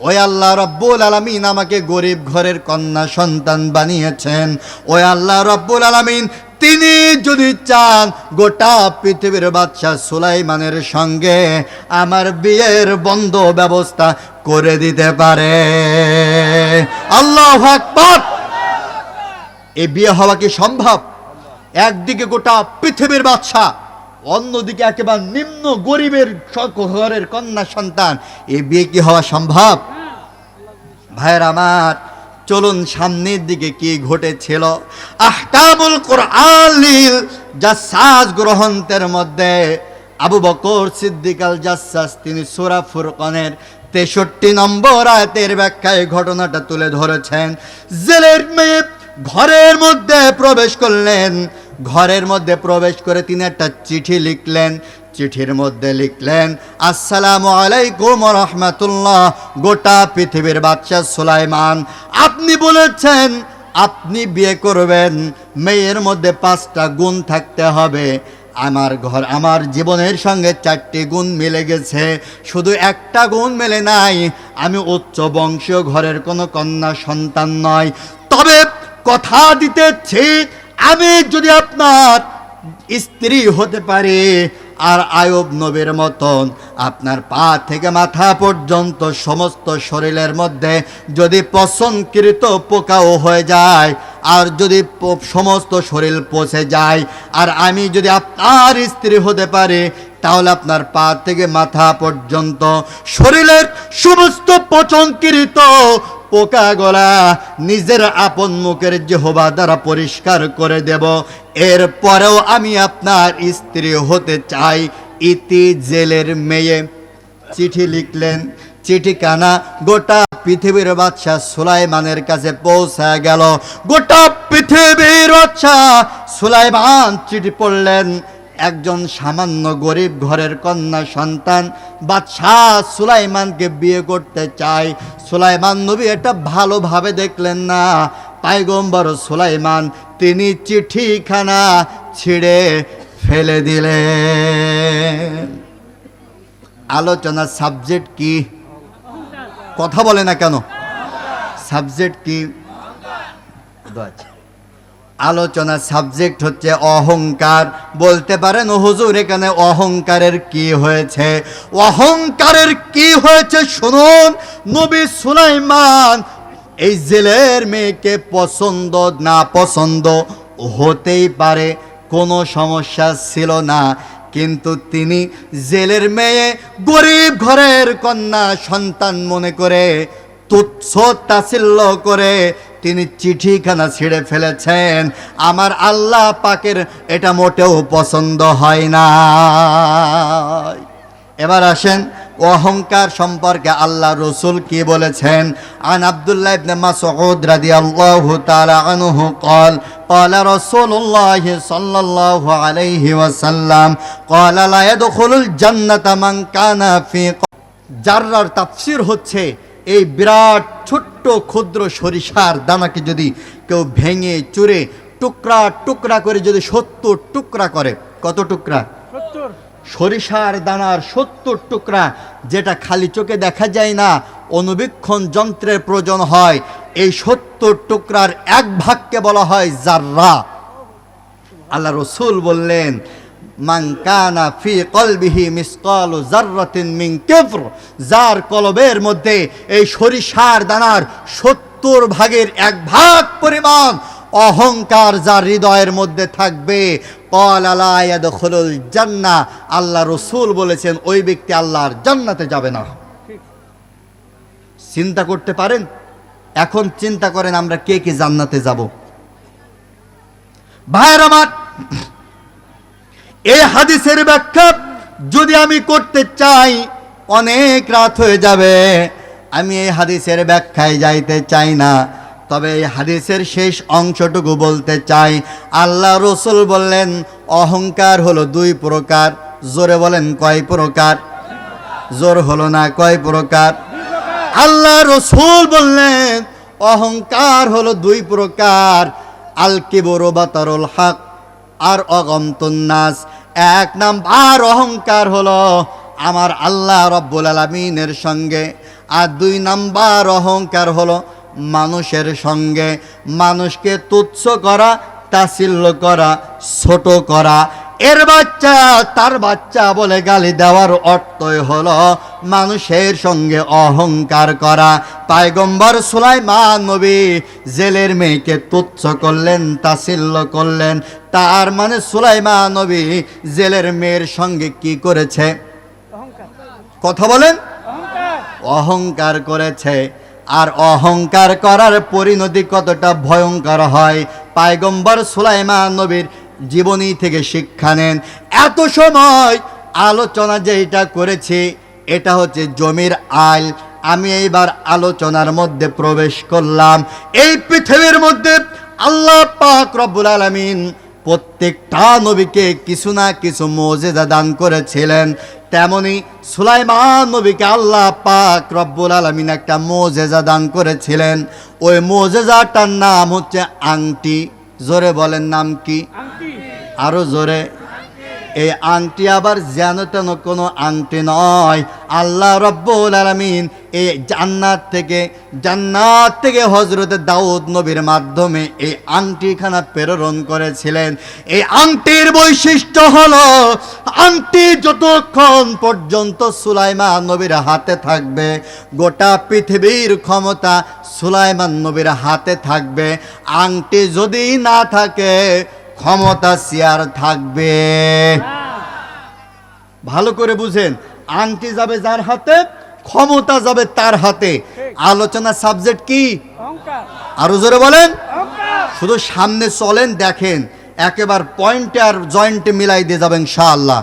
A: ওই আল্লাহ রব্বুল আলামিন আমাকে গরিব ঘরের কন্যা সন্তান বানিয়েছেন। ওই আল্লাহ রব্বুল আলামিন তিনি যদি চান, গোটা পৃথিবীর বাদশাহ সুলাইমানের সঙ্গে আমার বিয়ের বন্ধ ব্যবস্থা করে দিতে পারে। আল্লাহু আকবার! এই বিয়ে হওয়া কি সম্ভব? একদিকে গোটা পৃথিবীর বাদশা, অন্যদিকে একেবারে নিম্ন গরিবের ঘরের কন্যা সন্তান, এই বিয়ে কি হওয়া সম্ভব? ভাইয়ের আমার, চলুন সামনের দিকে কি ঘটেছিল। আহকামুল কোরআন লিল জাসাস গ্রন্থের মধ্যে আবু বকর সিদ্দিক আল জাসাস তিনি সূরা ফুরকানের 63 নম্বর আয়াতের ব্যাখ্যায় ঘটনাটা তুলে ধরেছেন। জেলের মেয়ে ঘরের মধ্যে প্রবেশ করলেন। ঘরের মধ্যে প্রবেশ করে তিনি একটা চিঠি লিখলেন। চিঠির মধ্যে লিখলেন, আসসালামু আলাইকুম ওয়া রাহমাতুল্লাহ। গোটা পৃথিবীর বাদশা সুলাইমান, আপনি বলেছেন আপনি বিয়ে করবেন, মেয়ের মধ্যে 5টা গুণ থাকতে হবে। আমার জীবনের সঙ্গে 4টি গুণ মিলে গেছে, শুধু একটা গুণ মেলে নাই, আমি উচ্চ বংশীয় ঘরের কোনো কন্যা সন্তান নয়। তবে কথা দিতেছি, আমি যদি আপনার স্ত্রী হতে পারি আর আয়ুব নবীর মতন আপনার পা থেকে মাথা পর্যন্ত সমস্ত শরীরের মধ্যে যদি পচনকৃত পোকাও হয়ে যায়, আর যদি সমস্ত শরীর পচে যায়, আর আমি যদি আপনার স্ত্রী হতে পারি, তাহলে আপনার পা থেকে মাথা পর্যন্ত শরীরের সমস্ত পচনকৃত পোকাগুলা নিজের আপন মুখের জিহ্বা দ্বারা পরিষ্কার করে দেব। এরপরেও আমি আপনার স্ত্রী হতে চাই। ইতি জেলের মেয়ে চিঠি লিখলেন। চিঠিখানা গোটা পৃথিবীর বাদশা সুলাইমানের কাছে পৌঁছা গেল। গোটা পৃথিবীর বাদশা সুলাইমান চিঠি পড়লেন। একজন সামান্য গরিব ঘরের কন্যা সন্তান বাদশাহ সুলাইমানকে বিয়ে করতে চায়। সুলাইমান নবী এটা ভালোভাবে দেখলেন না। পয়গম্বর সুলাইমান তিনি চিঠিখানা ছিঁড়ে ফেলে দিলেন। আলোচনার সাবজেক্ট কি? কথা বলে না কেন? সাবজেক্ট কি? আলোচনার সাবজেক্ট হচ্ছে অহংকার। বলতে পারেন হুজুর এখানে অহংকারের কি হয়েছে? অহংকারের কি হয়েছে শুনুন। নবী সুলাইমান এই জেলের মেয়েকে পছন্দ না পছন্দ হতেই পারে, কোনো সমস্যা ছিল না, কিন্তু তিনি জেলের মেয়ে গরিব ঘরের কন্যা সন্তান মনে করে তুচ্ছ তাচ্ছিল্য করে তিনি চিঠিখানা ছিঁড়ে ফেলেছেন। আমার আল্লাহ পাকের এটা মোটেও পছন্দ হয় না। এবার আসেন অহংকার সম্পর্কে আল্লাহ রসুল কি বলেছেন। আন আব্দুল্লাহ ইবনে মাসউদ রাদিয়াল্লাহু তাআলা আনহু قال قال رسول الله صلى الله عليه وسلم قال لا يدخل الجنة من كان في জাররার তাফসীর হচ্ছে এই বিরাট ছোট্ট ক্ষুদ্র সরিষার দানাকে যদি কেউ ভেঙে চুরে টুকরা টুকরা করে যদি 70 টুকরা করে, কত টুকরা? 70। সরিষার দানার 70 টুকরা, যেটা খালি চোখে দেখা যায় না, অনুবীক্ষণ যন্ত্রের প্রয়োজন হয়। এই 70 টুকরার এক ভাগকে বলা হয় জাররা। আল্লাহ রসুল বললেন মান কানা ফি কলবিহি মিসকালু যাররাতিন মিন কিফর, যার কলবের মধ্যে এই সরিষার দানার 70 ভাগের এক ভাগ পরিমাণ অহংকার যার হৃদয়ের মধ্যে থাকবে, ক্বালা লা ইয়াদখুলুল জান্নাহ, আল্লাহ রসুল বলেছেন ওই ব্যক্তি আল্লাহর জান্নাতে যাবে না। চিন্তা করতে পারেন? এখন চিন্তা করেন আমরা কে কে জান্নাতে যাব। ভাইয়ের আমার, এই হাদিসের ব্যাখ্যা যদি আমি করতে চাই অনেক রাত হয়ে যাবে। আমি এই হাদিসের ব্যাখ্যায় যাইতে চাই না, তবে এই হাদিসের শেষ অংশটুকু বলতে চাই। আল্লাহ রসুল বললেন অহংকার হলো 2 প্রকার। জোরে বলেন কয় প্রকার? জোর হলো না, কয় প্রকার? আল্লাহ রসুল বললেন অহংকার হলো 2 প্রকার, আল কিবরু বাতারুল হক আর অগমতুন নাস। 1 নাম্বার অহংকার হলো আমার আল্লাহ রব্বুল আলামিনের সঙ্গে, আর 2 নাম্বার অহংকার হলো মানুষের সঙ্গে। মানুষকে তুচ্ছ করা, তাচ্ছিল্য করা, ছোট করা। এর বাচ্চা তার বাচ্চা বলে গালি দেওয়ার অর্থই হলো মানুষের সঙ্গে অহংকার করা। পয়গম্বর সুলাইমান নবী জেলের মেয়েকে তুচ্ছ করলেন, তাচ্ছিল্য করলেন, তার মানে সুলাইমান নবী জেলের মেয়ের সঙ্গে কি করেছে? কথা বলেন? অহংকার করেছে। আর অহংকার করার পরিণতি কতটা ভয়ঙ্কর হয় পয়গম্বর সুলাইমান নবীর জীবনী থেকে শিক্ষা নেন। এত সময় আলোচনা যেটা করেছি এটা হচ্ছে জমির আইল। আমি এইবার আলোচনার মধ্যে প্রবেশ করলাম। এই পৃথিবীর মধ্যে আল্লাহ পাক রব্বুল আলামিন প্রত্যেকটা নবীকে কিছু না কিছু মুজিজা দান করেছিলেন। তেমনি সুলাইমান নবীকে আল্লাহ পাক রব্বুল আলামিন একটা মুজিজা দান করেছিলেন। ওই মুজিজাটার নাম হচ্ছে আংটি। জোরে বলেন নাম কি? আরো জোরে। এই আংটি আবার যেন তেন কোনো আংটি নয়। আল্লাহ রব্বুল আলামিন এই জান্নাত থেকে হযরতে দাউদ নবীর মাধ্যমে এই আংটিখানা প্রেরণ করেছিলেন। এই আংটির বৈশিষ্ট্য হলো আংটি যতক্ষণ পর্যন্ত সুলাইমান নবীর হাতে থাকবে গোটা পৃথিবীর ক্ষমতা সুলাইমান নবীর হাতে থাকবে। আংটি যদি না থাকে ক্ষমতা সিয়ার থাকবে। ভালো করে বুঝেন, আংটি যাবে যার হাতে, ক্ষমতা যাবে তার হাতে। আলোচনা সাবজেক্ট কি? আরো জোরে বলেন। শুধু সামনে চলেন, দেখেন একেবারে পয়েন্টে আর জয়েন্টে মিলাই দিয়ে যাবেন ইনশাআল্লাহ।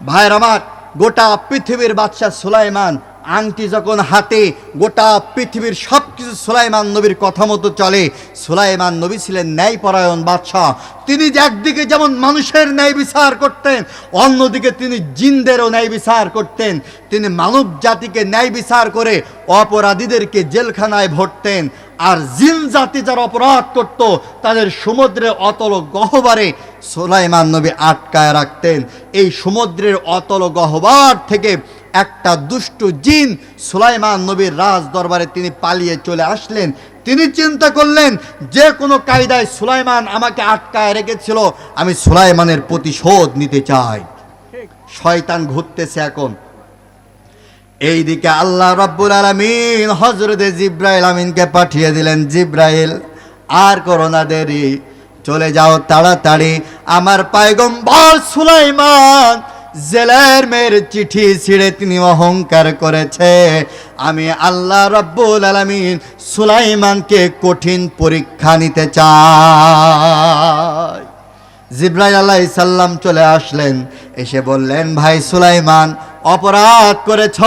A: ভাইয়ের আমার, গোটা পৃথিবীর বাদশা সুলাইমান আংটি যখন হাতে, গোটা পৃথিবীর সব কিছু সুলাইমান নবীর কথা মতো চলে। সুলাইমান নবী ছিলেন ন্যায়পরায়ণ বাদশাহ। তিনি একদিকে যেমন মানুষের ন্যায় বিচার করতেন, অন্যদিকে তিনি জিনদেরও ন্যায় বিচার করতেন। তিনি মানব জাতিকে ন্যায় বিচার করে অপরাধীদেরকে জেলখানায় ভরতেন। আর জিন জাতি যারা অপরাধ করত তাদের সমুদ্রে অতল গহ্বরে সুলাইমান নবী আটকায় রাখতেন। এই সমুদ্রের অতল গহ্বর থেকে একটা দুষ্টু জিন সুলাইমান নবীর রাজ দরবারে তিনি পালিয়ে চলে আসলেন। তিনি চিন্তা করলেন যে কোনো কায়দায় সুলাইমান আমাকে আটকায় রেখেছিল, আমি সুলাইমানের প্রতিশোধ নিতে চাই। শয়তান ঘুরতেছে এখন। এইদিকে আল্লাহ রাব্বুল আলামিন হযরতে জিবরাইল আমিনকে পাঠিয়ে দিলেন, জিবরাইল আর করো না দেরি, চলে যাও তাড়াতাড়ি, আমার পয়গম্বর সুলাইমান জেলের মেয়ের চিঠি ছিঁড়ে তিনি অহংকার করেছে, আমি আল্লাহ রাব্বুল আলামিন সুলাইমানকে কঠিন পরীক্ষা নিতে চাই। জিবরাইল আলাইহিস সালাম চলে আসলেন, এসে বললেন, ভাই সুলাইমান অপরাধ করেছ,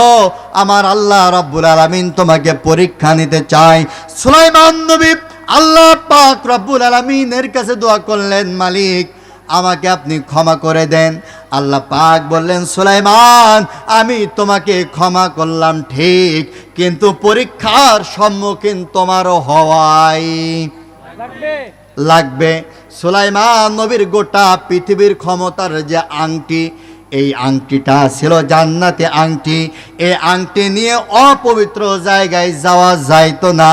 A: আমার আল্লাহ রাব্বুল আলামিন তোমাকে পরীক্ষা নিতে চায়। সুলাইমান নবী আল্লাহ পাক রব্বুল আলামিনের কাছে দোয়া করলেন, মালিক আমাকে আপনি ক্ষমা করে দেন। আল্লাহ পাক বললেন, সুলাইমান আমি তোমাকে ক্ষমা করলাম ঠিক, কিন্তু পরীক্ষার সম্মুখীন তোমারও হওয়াই লাগবে। সুলাইমান নবীর গোটা পৃথিবীর ক্ষমতার যে আংটি, এই আংটিটা ছিল জান্নাতি আংটি। এই আংটি নিয়ে অপবিত্র জায়গায় যাওয়া যাইতো না।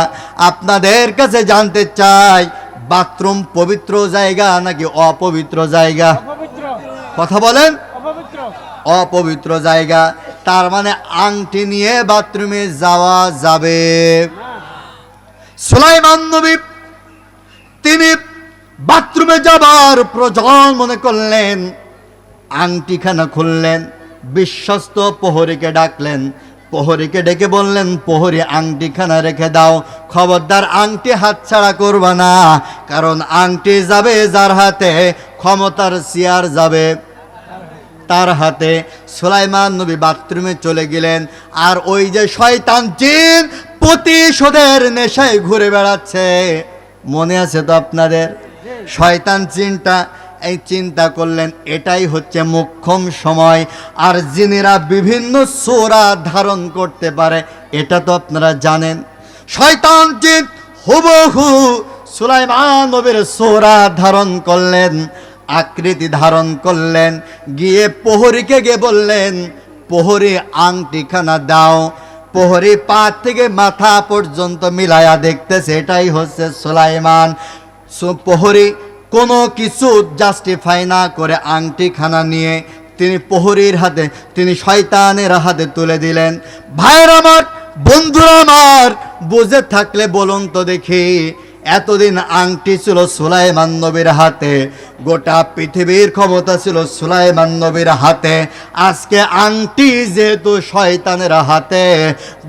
A: আপনাদের কাছে জানতে চাই, বাথরুম পবিত্র জায়গা নাকি অপবিত্র জায়গা? কথা বলেন। অপবিত্র জায়গা, তার মানে আংটি নিয়ে বাথরুমে যাওয়া যাবে। সুলাইমান নবী তিনি বাথরুমে যাবার প্রয়োজন মনে করলেন, আংটিখানা খুললেন, বিশ্বস্ত প্রহরীকে ডাকলেন, প্রহরীকে ডেকে বললেন, প্রহরী আংটিখানা রেখে দাও, খবরদার আংটি হাতছাড়া করবা না, কারণ আংটি যাবে যার হাতে, ক্ষমতার চেয়ার যাবে তার হাতে। সুলাইমান নবী বাথরুমে চলে গেলেন, আর ওই যে শয়তান জিন প্রতিশোধের নেশায় ঘুরে বেড়াচ্ছে, মনে আছে তো আপনাদের? শয়তান জিনটা এই চিন্তা করলেন এটাই হচ্ছে মোক্ষম সময়, আর জিনেরা বিভিন্ন সূরা ধারণ করতে পারে, এটা তো আপনারা জানেন। শয়তান জিন হুবহু সুলাইমান নবীর সূরা ধারণ করলেন, আকৃতি ধারণ করলেন, গিয়ে প্রহরীকে গিয়ে বললেন, প্রহরী আংটিখানা দাও। প্রহরী পা থেকে মাথা পর্যন্ত মিলায়া দেখতেছে, এটাই হচ্ছে সুলাইমান। প্রহরী কোনো কিছু জাস্টিফাই না করে আংটিখানা নিয়ে তিনি প্রহরীর হাতে, তিনি শয়তানের হাতে তুলে দিলেন। ভাইয়ের আমার, বন্ধুরা আমার, বুঝে থাকলে বলুন তো দেখি, এতদিন আংটি ছিল সুলাইমান নবীর হাতে, গোটা পৃথিবীর ক্ষমতা ছিল সুলাইমান নবীর হাতে, আজকে আংটি যেহেতু শয়তানের হাতে,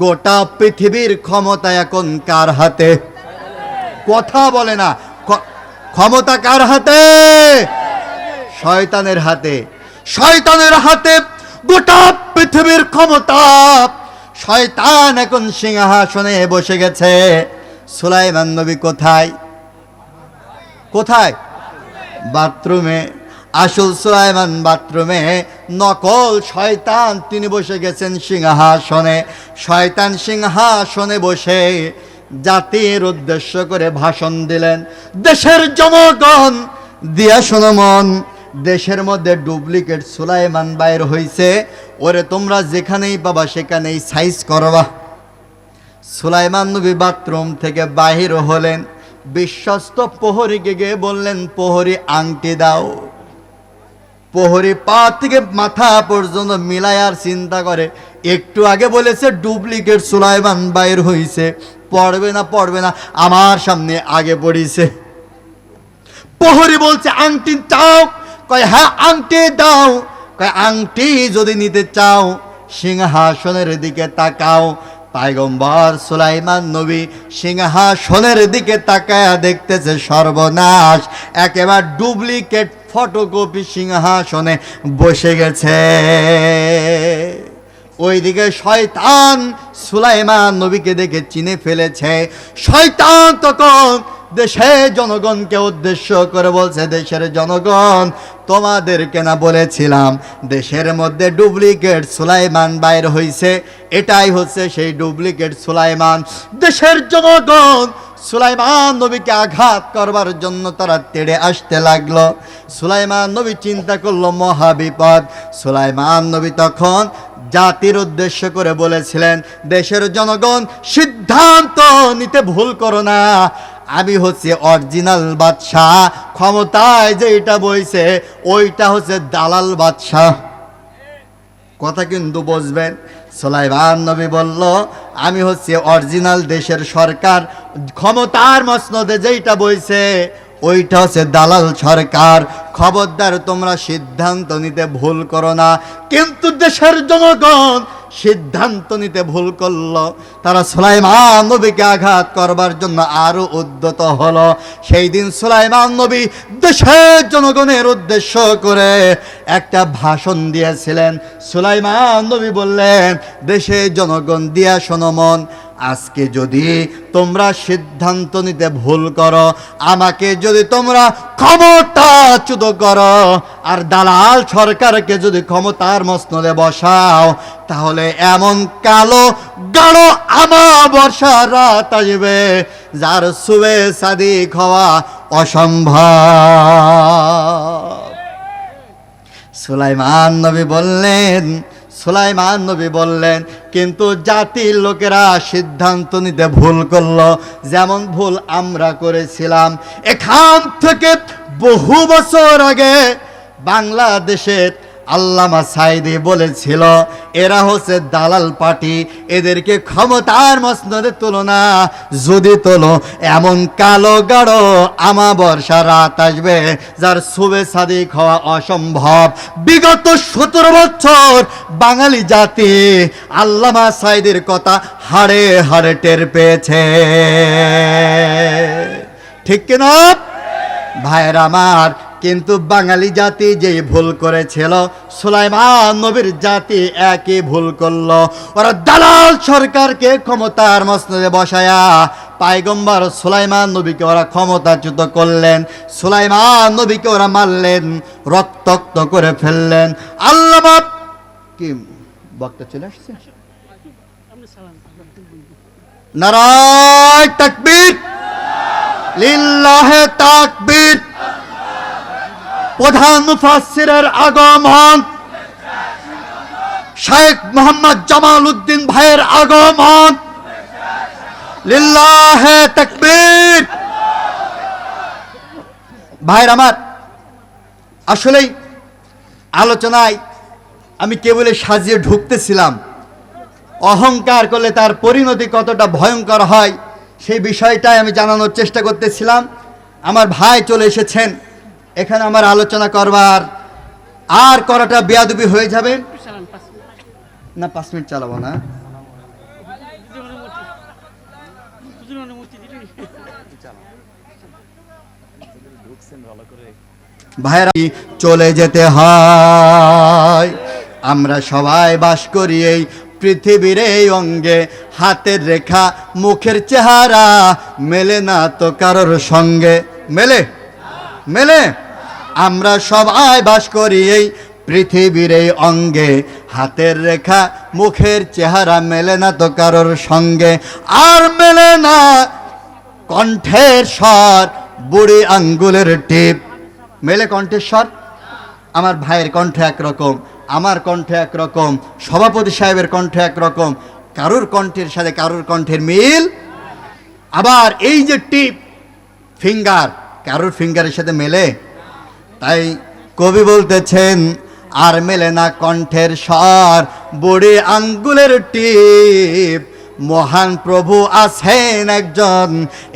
A: গোটা পৃথিবীর ক্ষমতা এখন কার হাতে? কথা বলে না, ক্ষমতা কার হাতে? শয়তানের হাতে। শয়তানের হাতে গোটা পৃথিবীর ক্ষমতা। শয়তান এখন সিংহাসনে বসে গেছে। সুলাইমান নবী কোথায়? কোথায়? বাথরুমে। আসল সুলাইমান বাথরুমে, নকল শয়তান তিনি বসে গেছেন সিংহাসনে। শয়তান সিংহাসনে বসে জাতির উদ্দেশ্য করে ভাষণ দিলেন, দেশের জনগণ দিয়া শোনো মন, দেশের মধ্যে ডুপ্লিকেট সুলাইমান বাইর হইছে, ওরে তোমরা যেখানেই পাবা সেখানেই সাইজ করবা। সুলাইমান নবী বাথরুম থেকে বাহির হলেন, বিশ্বস্ত প্রহরীকে গিয়ে বললেন, প্রহরী আংটি দাও। প্রহরী পা থেকে মাথা পর্যন্ত মিলায়ার চিন্তা করে, একটু আগে বলেছে ডুপ্লিকেট সুলাইমান বাইর হইছে, পড়বে না পড়বে না, আমার সামনে আগে পড়িছে। প্রহরী বলছে আংটি চাও? কয় হ্যাঁ আংটি দাও। কয় আংটি যদি নিতে চাও সিংহাসনের দিকে তাকাও। পয়গম্বর সুলাইমান নবী সিংহাসনের দিকে তাকায়া দেখতেছে সর্বনাশ, একেবারে ডুপ্লিকেট ফটোকপি সিংহাসনে বসে গেছে। ওইদিকে শয়তান সুলাইমান নবীকে দেখে চিনে ফেলেছে। শয়তান তখন দেশের জনগণকে উদ্দেশ্য করে বলছে, দেশের জনগণ তোমাদেরকে না বলেছিলাম দেশের মধ্যে ডুপ্লিকেট সুলাইমান বাইর হইছে, এটাই হচ্ছে সেই ডুপ্লিকেট সুলাইমান। দেশের জনগণ সুলাইমান নবীকে আঘাত করবার জন্য তারা তেড়ে আসতে লাগলো। সুলাইমান নবী চিন্তা করলো মহাবিপদ। সুলাইমান নবী তখন জাতির উদ্দেশ্য করে বলেছিলেন, দেশের জনগণ সিদ্ধান্ত নিতে ভুল করো না, আমি হচ্ছে অরিজিনাল বাদশাহ, ক্ষমতায় যেটা বইছে ওইটা হচ্ছে দালাল বাদশাহ। কথা কিন্তু বুঝবেন। সুলাইমান নবী বলল, আমি হচ্ছে অরিজিনাল দেশের সরকার, ক্ষমতার মসনদে যেটা বইছে ওইটা হচ্ছে দালাল সরকার, খবরদার তোমরা সিদ্ধান্ত নিতে ভুল করো না। কিন্তু দেশের জনগণ সিদ্ধান্ত নিতে ভুল করলো, তারা সুলাইমান নবীকে আঘাত করবার জন্য আরো উদ্যত হলো। সেই দিন সুলাইমান নবী দেশের জনগণের উদ্দেশ্য করে একটা ভাষণ দিয়েছিলেন। সুলাইমান নবী বললেন, দেশের জনগণ দিয়া শোনো মন, আজকে যদি তোমরা সিদ্ধান্ত নিতে ভুল করো, আমাকে যদি তোমরা ক্ষমতাচ্যুত করো, আর দালাল সরকারকে যদি ক্ষমতার মসনদে বসাও, তাহলে এমন কালো গাঢ় আমাবস্যা রাত আসবে যার সুবে সাদিক হওয়া অসম্ভব। সুলাইমান নবী বললেন, কিন্তু জাতির লোকেরা সিদ্ধান্ত নিতে ভুল করলো, যেমন ভুল আমরা করেছিলাম। এখান থেকে বহু বছর আগে বাংলাদেশের আল্লামা সাইদি বলেছিল, এরা হচ্ছে দালাল পার্টি, এদেরকে ক্ষমতার মসনদে তুলনা যদি তোলো, এমন কালো গাঢ় আমাবস্যা রাত আসবে যার সুবে সাদিক হওয়া অসম্ভব। বিগত 17 বছর বাঙালি জাতি আল্লামা সাইদির কথা হাড়ে হাড়ে টের পেয়েছে, ঠিক কিনা ভাইরা আমার? কিন্তু বাঙালি জাতি যেই ভুল করেছিল, সুলাইমান নবীর জাতি একই ভুল করলো। ওরা দালাল সরকারকে ক্ষমতার মসনদে বসায়া পয়গম্বর সুলাইমান নবীকে ওরা ক্ষমতাচ্যুত করলেন, সুলাইমান নবীকে ওরা মারলেন, রক্তাক্ত করে ফেললেন। আল্লামা কি বক্তা চলে আসছে? নারায়ে তাকবীর, লিল্লাহে তাকবীর। প্রধান মুফাসসিরের আগমন, শেখ মোহাম্মদ জামাল উদ্দিন ভাইয়ের আগমন, লিল্লাহে তাকবীর। ভাইয়ের আমার, আসলেই আলোচনায় আমি কেবল সাজিয়ে ঢুকতেছিলাম। অহংকার করলে তার পরিণতি কতটা ভয়ঙ্কর হয় সেই বিষয়টাই আমি জানানোর চেষ্টা করতেছিলাম। আমার ভাই চলে এসেছেন, এখানে আমার আলোচনা করবার আর করাটা বেয়াদবি হয়ে যাবে না। 5 মিনিট চালাবো না। ভাইরা, চলে যেতে হয়। আমরা সবাই বাস করি এই পৃথিবীর এই অঙ্গে, হাতের রেখা মুখের চেহারা মেলে না তো কারোর সঙ্গে। মেলে আমরা সবাই বাস করি এই পৃথিবীর এই অঙ্গে, হাতের রেখা মুখের চেহারা মেলে না তো কারোর সঙ্গে। আর মেলে না কণ্ঠের স্বর, বুড়ি আঙ্গুলের টিপ। মেলে কণ্ঠের স্বর? আমার ভাইয়ের কণ্ঠ একরকম, আমার কণ্ঠ একরকম, সভাপতি সাহেবের কণ্ঠ একরকম, কারোর কণ্ঠের সাথে কারোর কণ্ঠের মিল। আবার এই যে টিপ ফিঙ্গার, কারোর ফিঙ্গারের সাথে মেলে। তাই কবি বলতেছেন, আর মেলে না কণ্ঠের স্বর, বুড়ি আঙ্গুলের টিপ, মহান প্রভু আছেন একজন,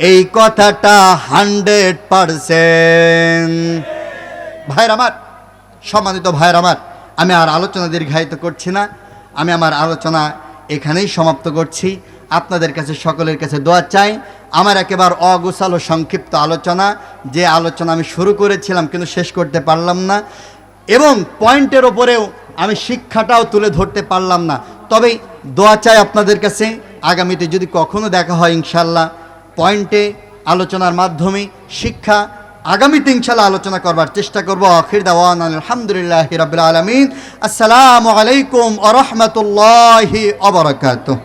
A: এই কথাটা 100%। ভাইয়ের আমার, সম্মানিত ভাইয়ের আমার, আমি আর আলোচনা দীর্ঘায়িত করছি না, আমি আমার আলোচনা এখানেই সমাপ্ত করছি। আপনাদের কাছে সকলের কাছে দোয়া চাই। আমার একেবারে অগোছালো সংক্ষিপ্ত আলোচনা, যে আলোচনা আমি শুরু করেছিলাম কিন্তু শেষ করতে পারলাম না, এবং পয়েন্টের ওপরেও আমি শিক্ষাটাও তুলে ধরতে পারলাম না। তবে দোয়া চাই আপনাদের কাছে, আগামীতে যদি কখনো দেখা হয় ইনশাল্লাহ পয়েন্টে আলোচনার মাধ্যমে শিক্ষা আগামীতে ইনশাল্লাহ আলোচনা করবার চেষ্টা করব। আখির দাওয়ানা আলহামদুলিল্লাহি রাব্বিল আলামিন। আসসালামু আলাইকুম ওয়া রাহমাতুল্লাহি ওয়া বারাকাতুহু।